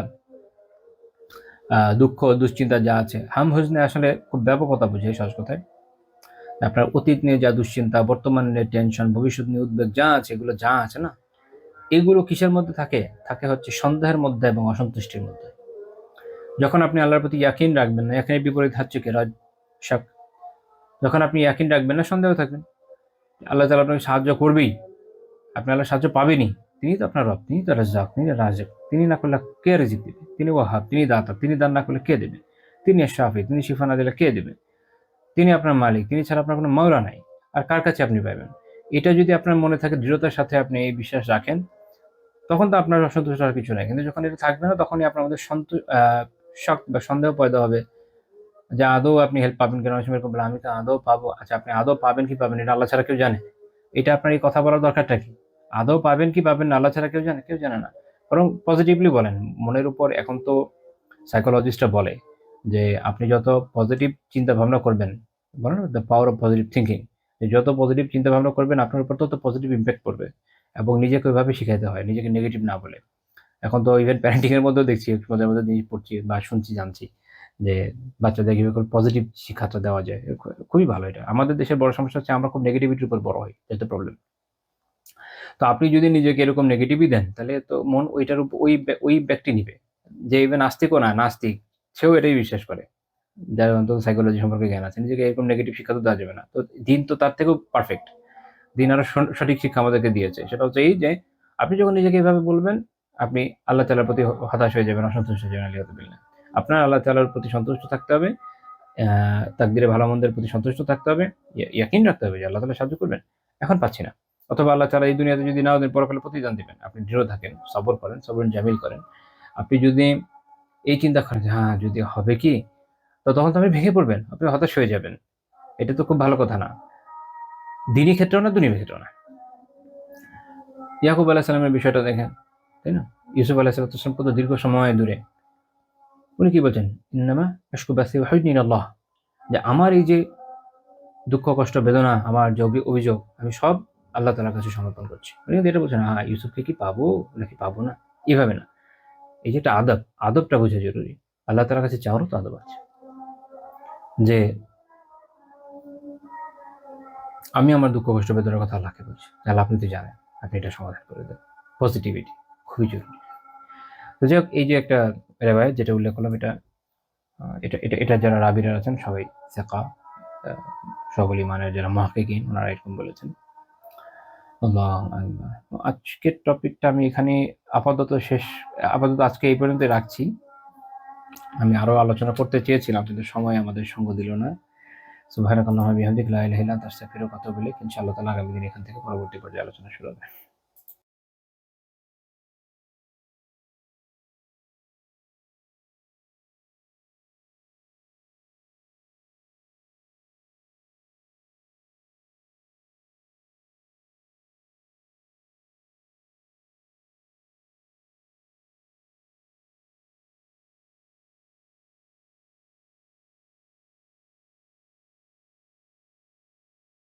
দুঃখ দুশ্চিন্তা যা আছে, হাম হুজনে আসলে খুব ব্যাপকতা বোঝায় সহজ কথায়। আপনার অতীত নিয়ে যা দুশ্চিন্তা, বর্তমান নিয়ে টেনশন, ভবিষ্যৎ নিয়ে উদ্বেগ যা আছে, এগুলো যা আছে না, এগুলো কিসের মধ্যে থাকে? থাকে হচ্ছে সন্দেহের মধ্যে এবং অসন্তুষ্টির মধ্যে। যখন আপনি আল্লাহর প্রতি ইয়াকিন রাখবেন না, ইয়াকিনের বিপরীত হচ্ছে কি? শক। যখন আপনি ইয়াকিন রাখবেন না, সন্দেহ থাকবেন। আল্লাহ তাআলা আপনাকে সাহায্য করবেই, আপনি আল্লাহর সাহায্য পাবেনই। তিনি তো আপনার রব, তিনি তো রাজ্জাক, তিনি রাযিক। তিনি না করলে কে রিজিক দিবে? তিনি ওয়াহাব, তিনি দাতা। তিনি দান না করলে কে দেবে? তিনি শাফি, তিনি শিফা না দিলে কে দেবে? তিনি আপনার মালিক, তিনি ছাড়া আপনার কোনো মাওলা নাই। আর কার কাছে আপনি পাবেন? এটা যদি আপনার মনে থাকে, দৃঢ়তার সাথে আপনি এই বিশ্বাস রাখেন, তখন তো আপনার অসন্তুষ্ট হওয়ার কিছু নাই। কিন্তু যখন এটা থাকবে না, তখনই আপনার মধ্যে শক বা সন্দেহ পয়দা হবে যে আদৌ আপনি হেল্প পাবেন কিনা। অনেক সময় এরকম বলে, আমি তো আদৌ পাবো। আচ্ছা, আপনি আদৌ পাবেন কি পাবেন এটা আল্লাহ ছাড়া কেউ জানে? এটা আপনার এই কথা বলার দরকারটা কি? আদৌ পাবেন কি পাবেন না আল্লাহ ছাড়া কেউ জানে? কেউ জানে না। বরং পজিটিভলি বলেন। মনের উপর এখন তো সাইকোলজিস্টরা বলে যে আপনি যত পজিটিভ চিন্তা ভাবনা করবেন, বলে না the power of positive thinking, যে যত পজিটিভ চিন্তা ভাবনা করবেন আপনার উপর তত পজিটিভ ইম্প্যাক্ট পড়বে। এবং নিজেকে ওইভাবে শিখাইতে হয়, নিজেকে নেগেটিভ না বলে। এখন তো ইভেন প্যারেন্টিং এর মধ্যেও দেখছি, মজার মজার জিনিস পড়ছি বা শুনছি, জানছি যে বাচ্চাদের কিভাবে করে পজিটিভ শিক্ষাটা দেওয়া যায়। খুবই ভালো এটা। আমাদের দেশের বড় সমস্যা হচ্ছে আমরা খুব নেগেটিভিটির উপর বড় হই, দ্যাটস দ্য প্রবলেম। তো আপনি যদি নিজেকে এরকম নেগেটিভই দেন, তাহলে তো মন ওইটার উপর ওই ব্যক্তি নিবে। যে ইভেন নাস্তিকও না, নাস্তিক, সেও এটাই বিশ্বাস করে, যার অন্তত সাইকোলজি সম্পর্কে জ্ঞান আছে। নিজেকে এরকম নেগেটিভ শিক্ষা তো দেওয়া যাবে না। তো দিন তো তার থেকেও পারফেক্ট। দিন আরো সঠিক শিক্ষা আমাদেরকে দিয়েছে। সেটা হচ্ছে এই যে আপনি যখন নিজেকে এভাবে বলবেন, আপনি আল্লাহ তাআলার প্রতি হতাশ হয়ে যাবেন, অসন্তুষ্ট হয়ে যাবেন। আলিয়াযুবিল্লাহ। আপনার আল্লাহ তাআলার প্রতি সন্তুষ্ট থাকতে হবে, তাকদিরে ভালো মন্দের প্রতি সন্তুষ্ট থাকতে হবে, ইয়াকিন রাখতে হবে যে আল্লাহ তাআলা সাহায্য করবেন। এখন পাচ্ছি না, অথবা আল্লাহ তাআলা এই দুনিয়াতে যদি নাও দেন, পরকালে প্রতিদান দিবেন। আপনি দৃঢ় থাকেন, সবর করেন, সবরুন জামিল করেন। আপনি যদি এই চিন্তা করেন যে হ্যাঁ, যদি হবে কি, তো তখন তো আপনি ভেঙে পড়বেন, আপনি হতাশ হয়ে যাবেন। এটা তো খুব ভালো কথা না, দিনী ক্ষেত্রেও না, দুনিয়ার ক্ষেত্রেও না। ইয়াকুব আলাইহিস সালামের বিষয়টা দেখেন, তাই না? ইউসুফ আলাইহিস সালাম কত দীর্ঘ সময় দূরে, উনি কি বলছেন? ইন্নামা আশকু বাসি ওয়া হুজনি ইলাল্লাহ, যে আমার এই যে দুঃখ, কষ্ট, বেদনা, আমার যে অভিযোগ, আমি সব আল্লাহ তাআলার কাছে সমর্পণ করছি। উনি কিন্তু এটা বলছেন, হ্যাঁ, ইউসুফকে কি পাবো নাকি পাবো না? এভাবে না। এই যে একটা আদবটা বোঝা জরুরি। আল্লাহ তাআলার কাছে চাওয়ারও তো আদব আছে। যে আমি আমার দুঃখ, কষ্ট, বেদনার কথা আল্লাহকে বলছি। আল্লাহ আপনি তো জানেন, আপনি এটা সমাধান করে দেন। পজিটিভিটি খুবই জরুরি। তো যাই হোক, এই যে একটা রেওয়ায়াত যেটা উল্লেখ করলাম, এটা যারা রাবীরা আছেন সবাই সিকা, সকল ইমানের যারা মুহাক্কিকিন, ওনারা এরকম বলেছেন। আল্লাহু আকবার। আজকের টপিকটা আমি এখানে আপাতত আজকে এই পর্যন্তই রাখছি। আমি আরো আলোচনা করতে চেয়েছিলাম, কিন্তু সময় আমাদের সঙ্গ দিল না। সুবহানাকাল্লাহুম্মা ওয়া বিহামদিকা লা ইলাহা ইল্লা আনতা আস্তাগফিরুকা ওয়া আতুবু ইলাইক। ইনশাআল্লাহ তাআলা আগামী দিন এখান থেকে পরবর্তী পর্যায়ে আলোচনা শুরু হবে।